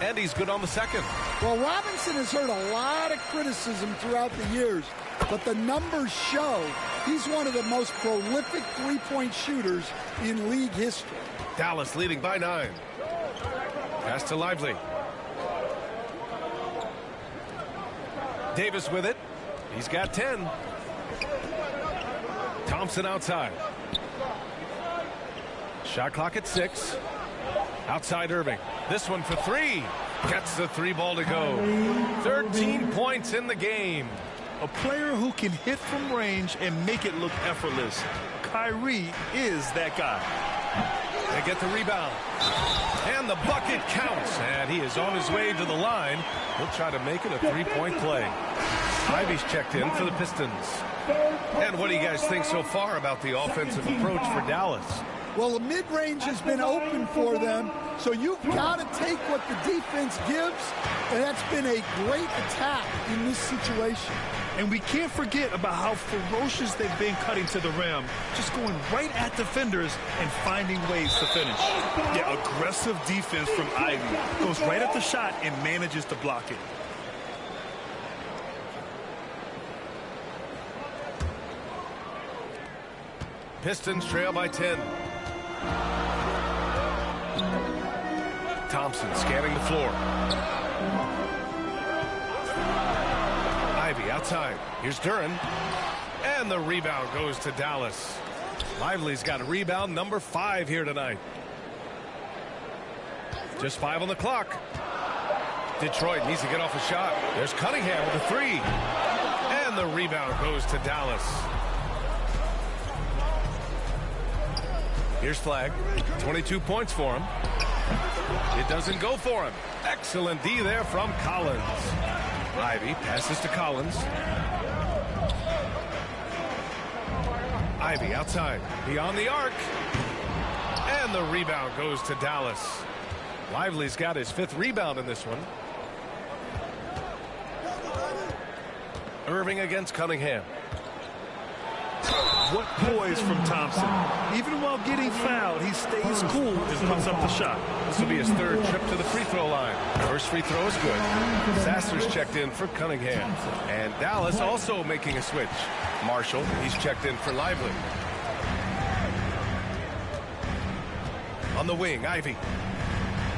S4: And he's good on the second.
S5: Well, Robinson has heard a lot of criticism throughout the years, but the numbers show he's one of the most prolific three-point shooters in league history.
S4: Dallas leading by 9. Pass to Lively. Davis with it. He's got 10. Thompson outside. Shot clock at 6. Outside Irving. This one for 3. Gets the 3 ball to go. 13 points in the game.
S6: A player who can hit from range and make it look effortless. Kyrie is that guy.
S4: They get the rebound. And the bucket counts. And he is on his way to the line. He'll try to make it a 3-point play. Ivy's checked in for the Pistons. And what do you guys think so far about the offensive approach for Dallas?
S5: Well, the mid-range has been open for them, so you've got to take what the defense gives, and that's been a great attack in this situation.
S6: And we can't forget about how ferocious they've been cutting to the rim, just going right at defenders and finding ways to finish. Yeah, aggressive defense from Ivy. Goes right at the shot and manages to block it.
S4: Pistons trail by 10. Thompson scanning the floor. Ivy outside. Here's Duran. And the rebound goes to Dallas. Lively's got a rebound number 5 here tonight. Just 5 on the clock. Detroit needs to get off a shot. There's Cunningham with a three. And the rebound goes to Dallas. Here's Flagg. 22 points for him. It doesn't go for him. Excellent D there from Collins. Ivy passes to Collins. Ivy outside. Beyond the arc. And the rebound goes to Dallas. Lively's got his 5th rebound in this one. Irving against Cunningham.
S6: What poise from Thompson. Even while getting fouled, he stays cool and puts up the shot.
S4: This will be his 3rd trip to the free throw line. First free throw is good. Sasser's checked in for Cunningham. And Dallas also making a switch. Marshall, he's checked in for Lively. On the wing, Ivy.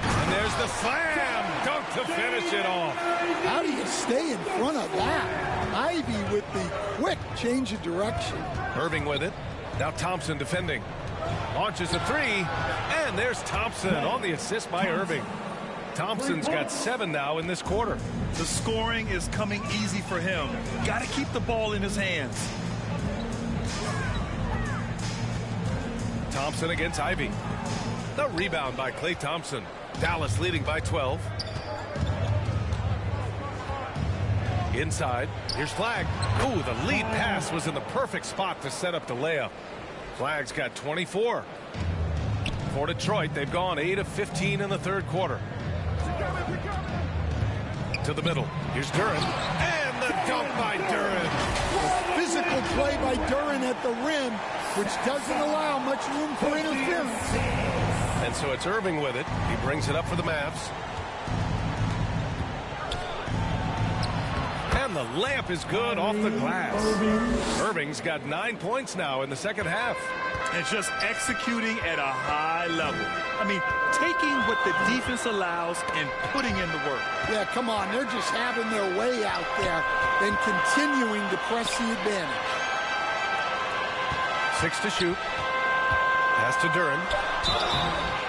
S4: And there's the slam dunk to finish it off.
S5: How do you stay in front of that? Ivy with the quick change of direction.
S4: Irving with it. Now Thompson defending. Launches a three. And there's Thompson on the assist by Irving. Thompson's got 7 now in this quarter.
S6: The scoring is coming easy for him. Got to keep the ball in his hands.
S4: Thompson against Ivy. The rebound by Klay Thompson. Dallas leading by 12. Inside. Here's Flagg. Ooh, the lead pass was in the perfect spot to set up the layup. Flagg's got 24. For Detroit, they've gone 8 of 15 in the 3rd quarter. To the middle. Here's Duren. And the dunk by Duren.
S5: Physical play by Duren at the rim, which doesn't allow much room for interference.
S4: And so it's Irving with it. He brings it up for the Mavs. And the layup is good off the glass. Irving's got 9 points now in the 2nd half.
S6: And just executing at a high level. I mean, taking what the defense allows and putting in the work.
S5: Yeah, come on. They're just having their way out there and continuing to press the advantage.
S4: 6 to shoot. Pass to Duren.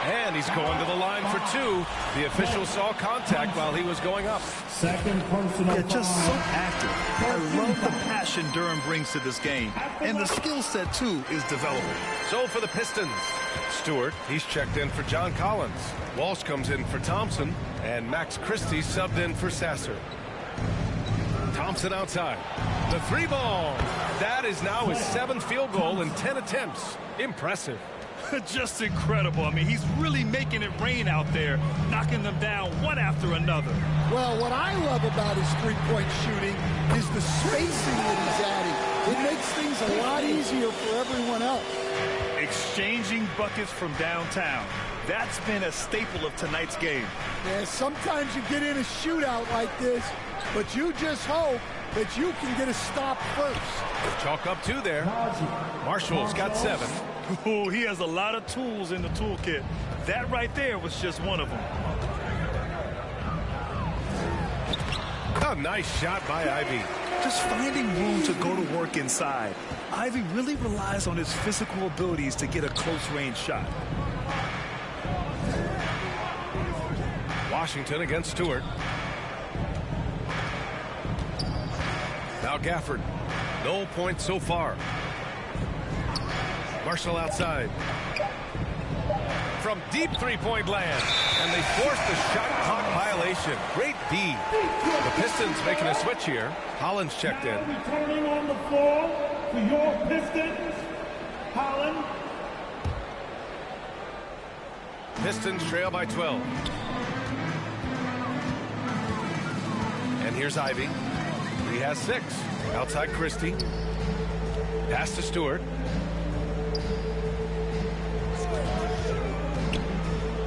S4: And he's going to the line for 2. The official saw contact while he was going up.
S6: Yeah, just so active. I love the passion Duren brings to this game. And the skill set, too, is developing.
S4: So for the Pistons, Stewart, he's checked in for John Collins. Walsh comes in for Thompson. And Max Christie subbed in for Sasser. Thompson outside. The 3 ball. That is now his 7th field goal in 10 attempts. Impressive.
S6: Just incredible. I mean, he's really making it rain out there, knocking them down one after another.
S5: Well, what I love about his three-point shooting is the spacing that he's adding. It makes things a lot easier for everyone else.
S6: Exchanging buckets from downtown. That's been a staple of tonight's game.
S5: Yeah, sometimes you get in a shootout like this, but you just hope that you can get a stop first.
S4: Chalk up 2 there. Marshall's got 7.
S6: Ooh, he has a lot of tools in the toolkit. That right there was just one of them.
S4: A nice shot by Ivy.
S6: Just finding room to go to work inside. Ivy really relies on his physical abilities to get a close-range shot.
S4: Washington against Stewart. Now Gafford. No points so far. Marshall outside. From deep 3-point land. And they forced the shot clock violation. Great D. The Pistons making a switch here. Collins checked in.
S8: Returning on the floor for your Pistons, Collins.
S4: Pistons trail by 12. And here's Ivy. He has 6. Outside Christie. Pass to Stewart.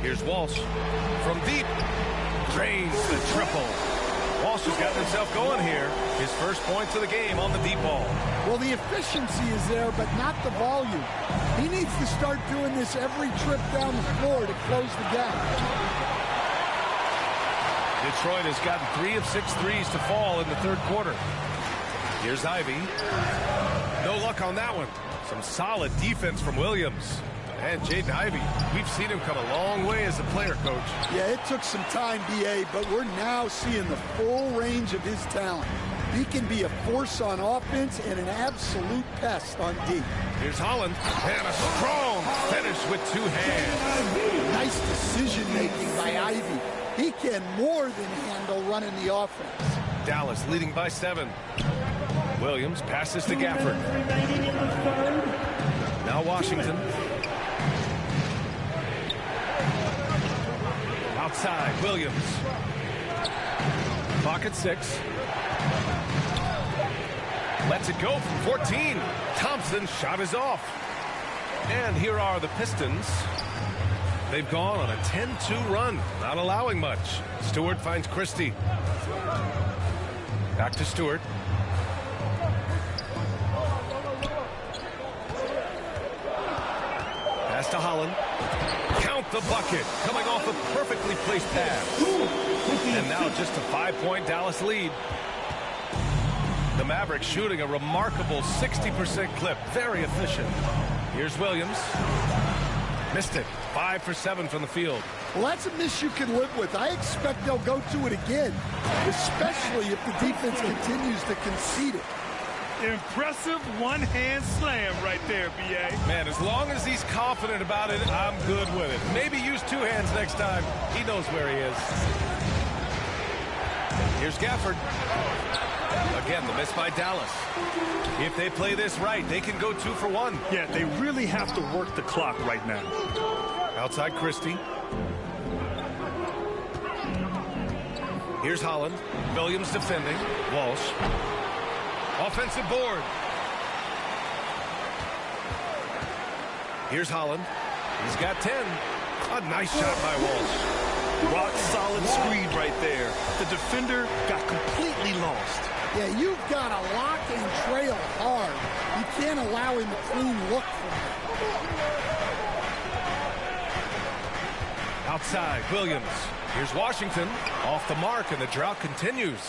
S4: Here's Walsh. From deep. Drains the triple. Walsh has gotten himself going here. His first points of the game on the deep ball.
S5: Well, the efficiency is there, but not the volume. He needs to start doing this every trip down the floor to close the gap.
S4: Detroit has gotten 3 of 6 threes to fall in the 3rd quarter. Here's Ivy. No luck on that one. Some solid defense from Williams. And Jaden Ivey, we've seen him come a long way as a player, Coach.
S5: Yeah, it took some time, B.A., but we're now seeing the full range of his talent. He can be a force on offense and an absolute pest on D.
S4: Here's Holland, and a strong finish with two hands.
S5: Nice decision-making by Ivey. He can more than handle running the offense.
S4: Dallas leading by 7. Williams passes to Gafford. Now Washington. Outside, Williams. Clock at 6. Lets it go from 14. Thompson's shot is off. And here are the Pistons. They've gone on a 10-2 run, not allowing much. Stewart finds Christie. Back to Stewart. Pass to Holland. Count the bucket. Coming off a perfectly placed pass. And now just a 5-point Dallas lead. The Mavericks shooting a remarkable 60% clip. Very efficient. Here's Williams. Missed it. 5 for 7 from the field.
S5: Well, that's a miss you can live with. I expect they'll go to it again, especially if the defense continues to concede it.
S6: Impressive one-hand slam right there, B.A.
S4: Man, as long as he's confident about it, I'm good with it. Maybe use 2 hands next time. He knows where he is. Here's Gafford. Again, the miss by Dallas. If they play this right, they can go 2 for 1.
S6: Yeah, they really have to work the clock right now.
S4: Outside Christie. Here's Holland. Williams defending. Walsh. Offensive board. Here's Holland. He's got 10. A nice shot by Walsh.
S6: Rock solid screen right there. The defender got completely lost.
S5: Yeah, you've got to lock and trail hard. You can't allow him a clean look from that.
S4: Outside, Williams. Here's Washington. Off the mark, and the drought continues.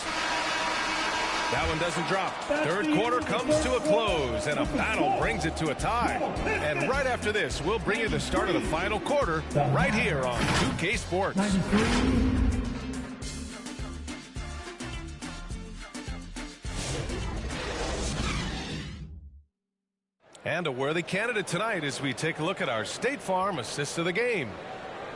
S4: That one doesn't drop. Third quarter comes to a close, and a battle brings it to a tie. And right after this, we'll bring you the start of the final quarter right here on 2K Sports. And a worthy candidate tonight as we take a look at our State Farm assist of the game.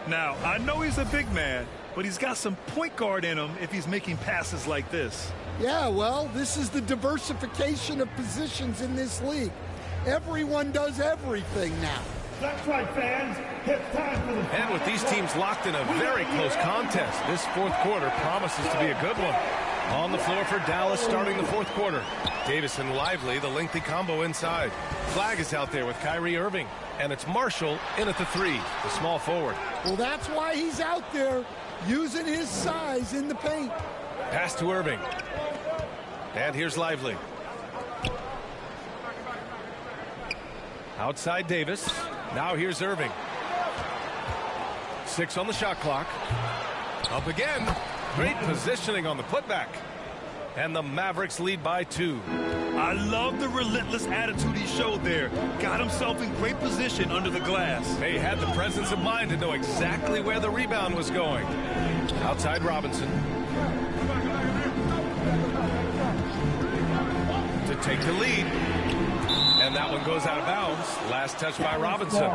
S6: Now, I know he's a big man, but he's got some point guard in him if he's making passes like this.
S5: Yeah, well, this is the diversification of positions in this league. Everyone does everything now.
S8: That's right, fans. It's time for the...
S4: And with these teams locked in a very close contest, this fourth quarter promises to be a good one. On the floor for Dallas starting the fourth quarter. Davis and Lively, the lengthy combo inside. Flag is out there with Kyrie Irving. And it's Marshall in at the 3, the small forward.
S5: Well, that's why he's out there using his size in the paint.
S4: Pass to Irving. And here's Lively. Outside Davis. Now here's Irving. 6 on the shot clock. Up again. Great positioning on the putback. And the Mavericks lead by 2.
S6: I love the relentless attitude he showed there. Got himself in great position under the glass.
S4: He had the presence of mind to know exactly where the rebound was going. Outside Robinson. To take the lead. And that one goes out of bounds. Last touch by Robinson.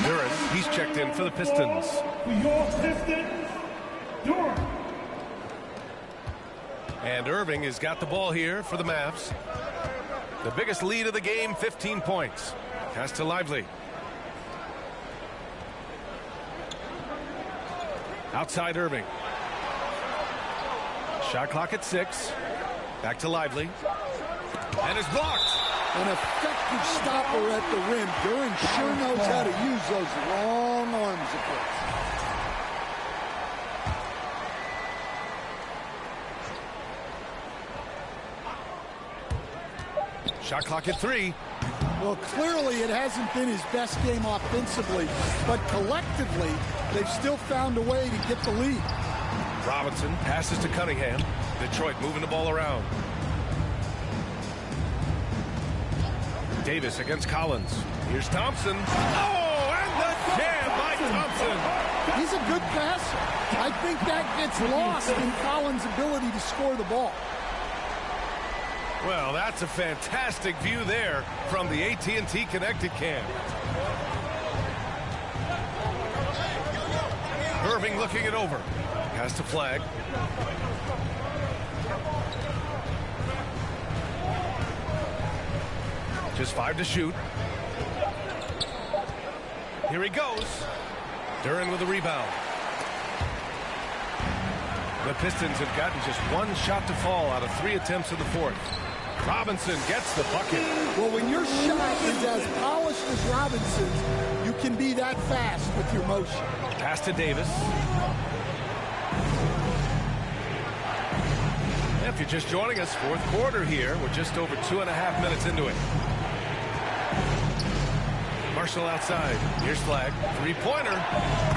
S4: Duran, he's checked in for the Pistons.
S8: For your Pistons, Duran.
S4: And Irving has got the ball here for the Mavs. The biggest lead of the game, 15 points. Pass to Lively. Outside Irving. Shot clock at 6. Back to Lively. And it's blocked.
S5: An effective stopper at the rim. Duran sure knows how to use those long arms of his.
S4: Shot clock at 3.
S5: Well, clearly it hasn't been his best game offensively, but collectively, they've still found a way to get the lead.
S4: Robinson passes to Cunningham. Detroit moving the ball around. Davis against Collins. Here's Thompson. Oh, and the jam by Thompson.
S5: He's a good passer. I think that gets lost in Collins' ability to score the ball.
S4: Well, that's a fantastic view there from the AT&T Connected Cam. Irving looking it over. Has to flag. Just 5 to shoot. Here he goes. Duren with the rebound. The Pistons have gotten just 1 shot to fall out of 3 attempts in the fourth. Robinson gets the bucket.
S5: Well, when your shot is as polished as Robinson's, you can be that fast with your motion.
S4: Pass to Davis. If you're just joining us, fourth quarter here. We're just over 2.5 minutes into it. Marshall outside. Here's Flag. Three-pointer.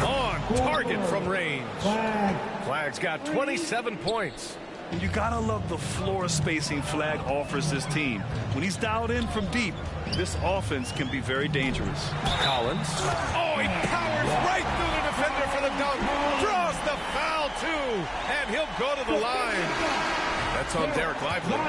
S4: On target from range. Flag's got 27 points.
S6: And you gotta love the floor spacing Flag offers this team. When he's dialed in from deep, this offense can be very dangerous.
S4: Collins. Oh, he powers right through the defender for the dunk. Draws the foul, too. And he'll go to the line. That's on Derek Lively.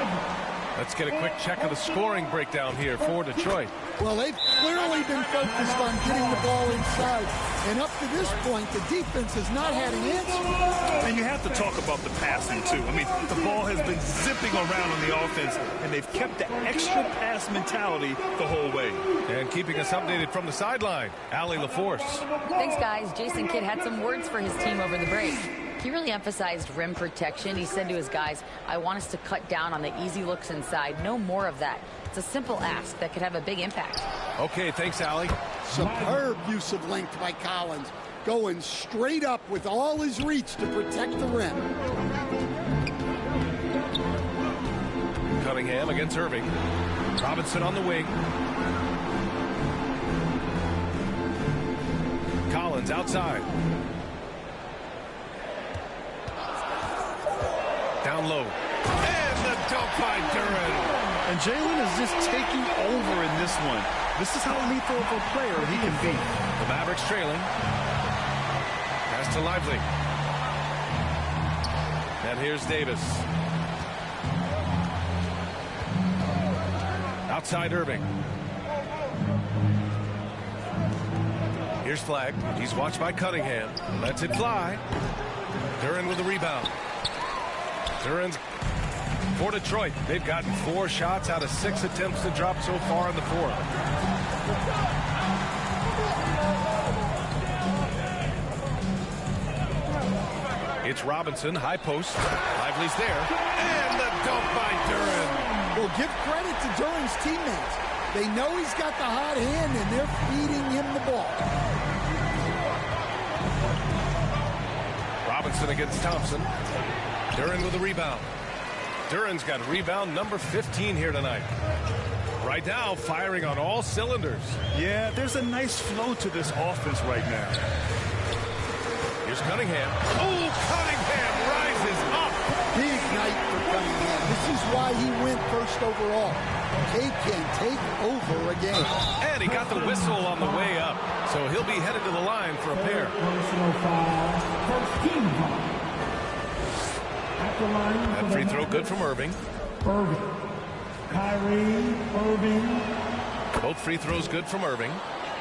S4: Let's get a quick check of the scoring breakdown here for Detroit.
S5: Well, they've clearly been focused on getting the ball inside. And up to this point, the defense has not had an answer.
S6: And you have to talk about the passing, too. I mean, the ball has been zipping around on the offense, and they've kept the extra pass mentality the whole way.
S4: And keeping us updated from the sideline, Allie LaForce.
S7: Thanks, guys. Jason Kidd had some words for his team over the break. He really emphasized rim protection. He said to his guys, I want us to cut down on the easy looks inside. No more of that. It's a simple ask that could have a big impact.
S4: Okay, thanks, Allie.
S5: Superb use of length by Collins. Going straight up with all his reach to protect the rim.
S4: Cunningham against Irving. Robinson on the wing. Collins outside. Down low. And the dunk by Duren.
S6: And Jalen is just taking over in this one. This is how lethal of a player he can be.
S4: The Mavericks trailing. Pass to Lively. And here's Davis. Outside Irving. Here's Flag. He's watched by Cunningham. Lets it fly. Duren with the rebound. Duren's for Detroit. They've gotten 4 shots out of 6 attempts to drop so far in the fourth. It's Robinson, high post. Lively's there. And the dunk by Duren.
S5: Well, give credit to Duren's teammates. They know he's got the hot hand, and they're feeding him the ball.
S4: Robinson against Thompson. Duren with a rebound. Duren's got rebound number 15 here tonight. Right now, firing on all cylinders.
S6: Yeah, there's a nice flow to this offense right now.
S4: Here's Cunningham. Oh, Cunningham rises up.
S5: Big night for Cunningham. This is why he went first overall. He can take over again.
S4: And he got the whistle on the way up. So he'll be headed to the line for a pair. That free throw good from Irving.
S8: Kyrie Irving.
S4: Both free throws good from Irving.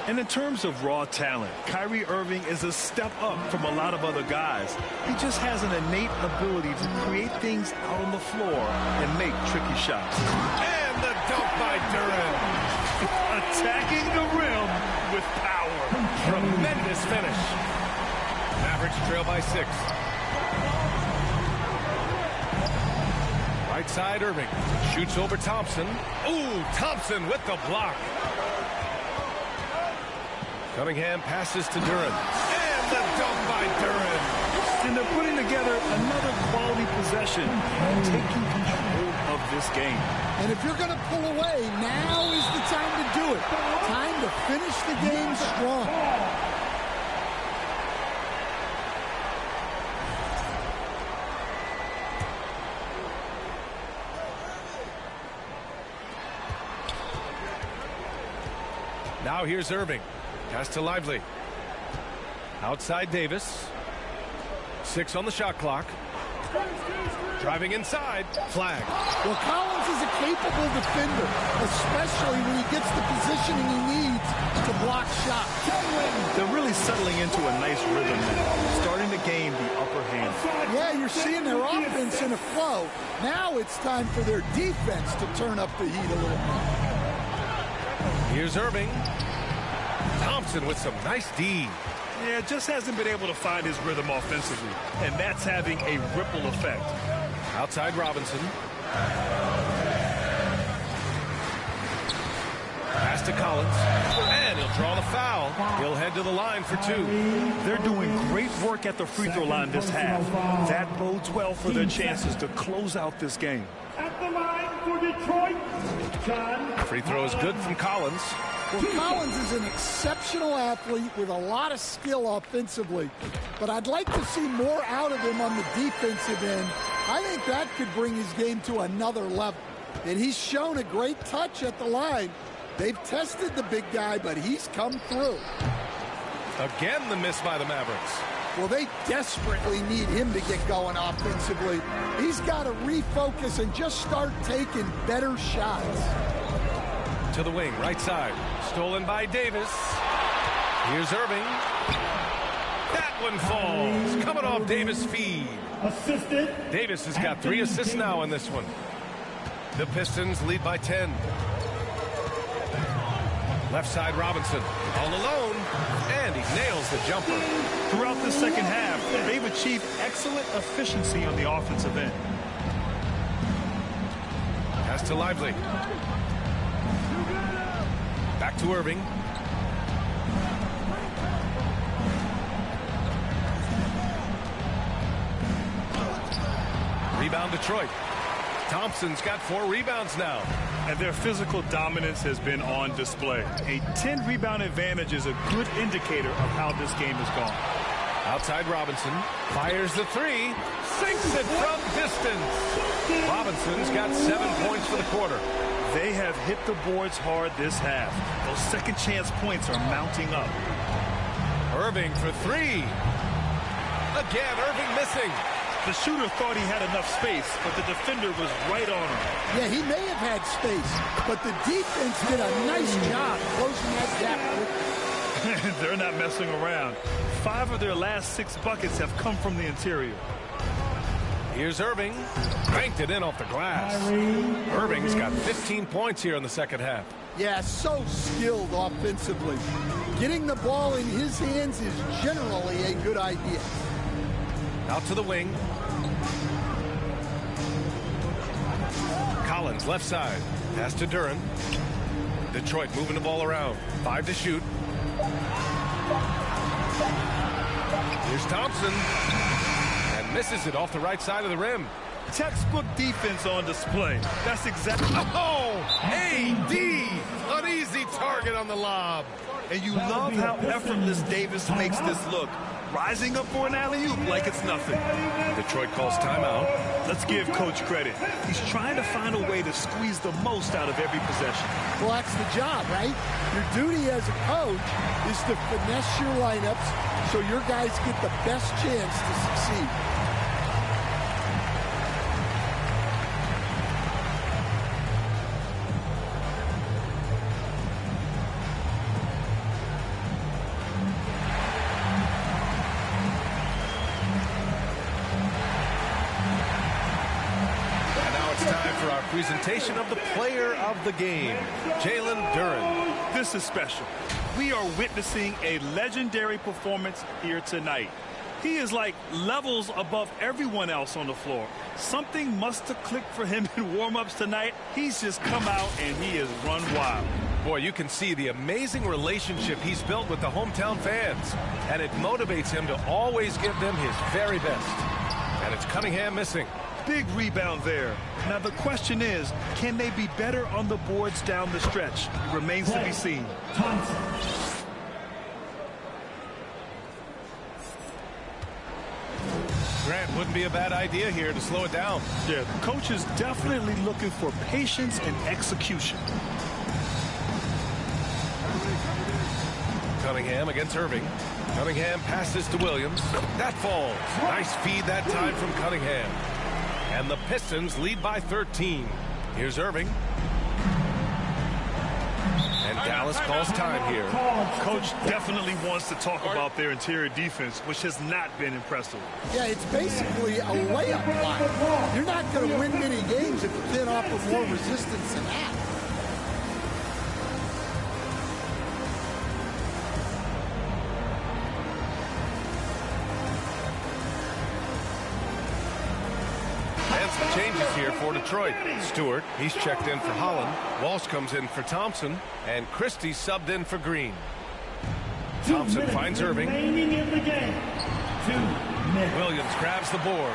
S6: And in terms of raw talent, Kyrie Irving is a step up from a lot of other guys. He just has an innate ability to create things out on the floor and make tricky shots.
S4: And the dunk by Duren.
S6: Attacking the rim with power.
S4: Tremendous finish. Mavericks trail by 6. Right side, Irving. Shoots over Thompson. Ooh, Thompson with the block. Cunningham passes to Duren. And the dunk by Duren.
S6: And they're putting together another quality possession, taking control of this game.
S5: And if you're going to pull away, now is the time to do it. Time to finish the game strong.
S4: Now here's Irving. Pass to Lively. Outside Davis. 6 on the shot clock. Driving inside. Flag.
S5: Well, Collins is a capable defender, especially when he gets the positioning he needs to block shots.
S6: They're really settling into a nice rhythm now, starting to gain the upper hand.
S5: Yeah, you're seeing their offense in a flow. Now it's time for their defense to turn up the heat a little bit.
S4: Here's Irving. Thompson with some nice D.
S6: Yeah, just hasn't been able to find his rhythm offensively, and that's having a ripple effect.
S4: Outside Robinson. Pass to Collins, and he'll draw the foul. He'll head to the line for 2.
S6: They're doing great work at the free throw line this half. That bodes well for their chances to close out this game.
S8: At the line for Detroit, John.
S4: Free throw is good from Collins.
S5: Well, Collins is an exceptional athlete with a lot of skill offensively, but I'd like to see more out of him on the defensive end. I think that could bring his game to another level. And he's shown a great touch at the line. They've tested the big guy, but he's come through.
S4: Again, the miss by the Mavericks.
S5: Well, they desperately need him to get going offensively. He's got to refocus and just start taking better shots.
S4: To the wing, right side. Stolen by Davis. Here's Irving. That one falls. Coming off Davis' feed.
S8: Assisted.
S4: Davis has got 3 assists now in this one. The Pistons lead by 10. Left side Robinson. All alone. And he nails the jumper.
S6: Throughout the second half, they've achieved excellent efficiency on the offensive end.
S4: Pass to Lively. Back to Irving. Rebound Detroit. Thompson's got 4 rebounds now.
S6: And their physical dominance has been on display. A 10-rebound advantage is a good indicator of how this game has gone.
S4: Outside Robinson. Fires the 3. Sinks it from distance. Robinson's got 7 points for the quarter.
S6: They have hit the boards hard this half. Those second chance points are mounting up.
S4: Irving for 3. Again, Irving missing.
S6: The shooter thought he had enough space, but the defender was right on him.
S5: Yeah, he may have had space, but the defense did a nice job closing that gap.
S6: They're not messing around. 5 of their last 6 buckets have come from the interior.
S4: Here's Irving. Banked it in off the glass. Irving's got 15 points here in the second half.
S5: Yeah, so skilled offensively. Getting the ball in his hands is generally a good idea.
S4: Out to the wing. Collins left side. Pass to Duran. Detroit moving the ball around. 5 to shoot. Here's Thompson. And misses it off the right side of the rim.
S6: Textbook defense on display. That's exactly...
S4: Oh! A.D. An easy target on the lob.
S6: And you love how effortless Davis makes this look. Rising up for an alley-oop like it's nothing.
S4: Detroit calls timeout.
S6: Let's give Coach credit. He's trying to find a way to squeeze the most out of every possession.
S5: Well, that's the job, right? Your duty as a coach is to finesse your lineups so your guys get the best chance to succeed.
S4: Presentation of the player of the game, Jalen Duran.
S6: This is special. We are witnessing a legendary performance here tonight. He is like levels above everyone else on the floor. Something must have clicked for him in warm-ups tonight. He's just come out and he has run wild.
S4: Boy, you can see the amazing relationship he's built with the hometown fans, and it motivates him to always give them his very best. And it's Cunningham missing.
S6: Big rebound there. Now the question is, can they be better on the boards down the stretch? It remains to be seen.
S4: Grant, wouldn't be a bad idea here to slow it down.
S6: Yeah, the coach is definitely looking for patience and execution.
S4: Cunningham against Irving. Cunningham passes to Williams. That falls. Nice feed that time from Cunningham. And the Pistons lead by 13. Here's Irving. And Dallas calls time here.
S6: Coach definitely wants to talk about their interior defense, which has not been impressive.
S5: Yeah, it's basically a layup line. You're not going to win many games if you can't offer more resistance than that.
S4: Changes here for Detroit. Stewart, he's checked in for Holland. Walsh comes in for Thompson. And Christie subbed in for Green. Thompson finds Irving. Williams grabs the board.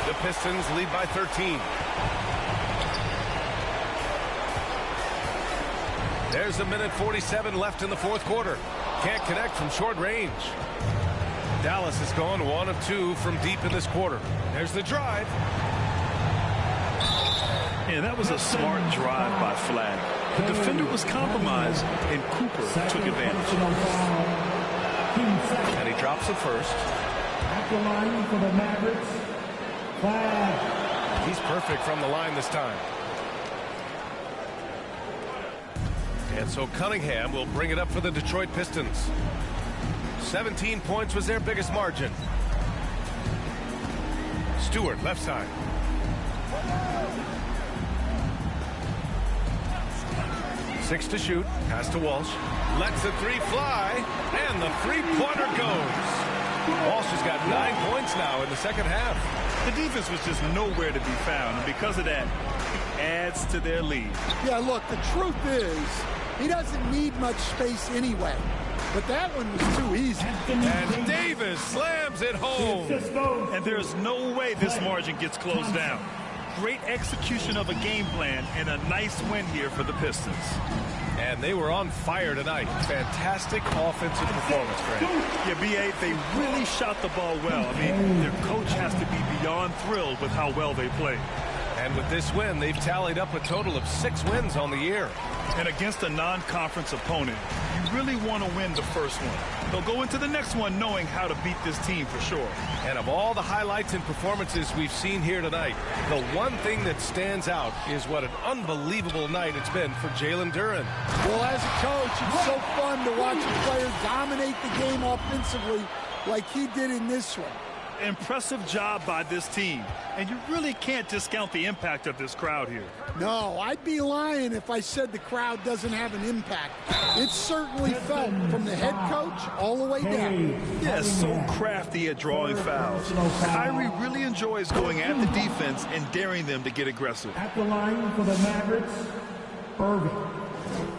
S4: The Pistons lead by 13. There's 1:47 left in the fourth quarter. Can't connect from short range. Dallas has gone 1 of 2 from deep in this quarter. There's the drive.
S6: Yeah, that was a smart drive by Flagg. The defender was compromised, and Cooper took advantage.
S4: And he drops it first.
S8: At the line for the Mavericks, Flagg.
S4: He's perfect from the line this time. And so Cunningham will bring it up for the Detroit Pistons. 17 points was their biggest margin. Stewart, left side. Six to shoot. Pass to Walsh. Lets the three fly. And the three-pointer goes. Walsh has got 9 points now in the second half.
S6: The defense was just nowhere to be found. And because of that, it adds to their lead.
S5: Yeah, look, the truth is, he doesn't need much space anyway. But that one was too easy.
S4: And Davis slams it home.
S6: And there's no way this margin gets closed down. Great execution of a game plan and a nice win here for the Pistons.
S4: And they were on fire tonight. Fantastic offensive performance, Grant.
S6: Yeah, B.A., they really shot the ball well. I mean, their coach has to be beyond thrilled with how well they played.
S4: And with this win, they've tallied up a total of 6 wins on the year.
S6: And against a non-conference opponent, you really want to win the first one. They'll go into the next one knowing how to beat this team for sure.
S4: And of all the highlights and performances we've seen here tonight, the one thing that stands out is what an unbelievable night it's been for Jalen Duren.
S5: Well, as a coach, it's so fun to watch a player dominate the game offensively like he did in this one.
S6: Impressive job by this team. And you really can't discount the impact of this crowd here.
S5: No, I'd be lying if I said the crowd doesn't have an impact. It's certainly felt from the head coach all the way down.
S6: Yeah, so crafty at drawing fouls. Kyrie really enjoys going at the defense and daring them to get aggressive.
S8: At the line for the Mavericks, Irving.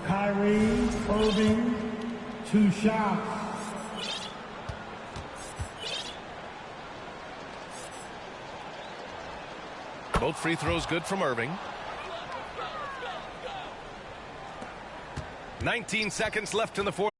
S8: Kyrie, Irving, 2 shots.
S4: Both free throws good from Irving. 19 seconds left in the fourth.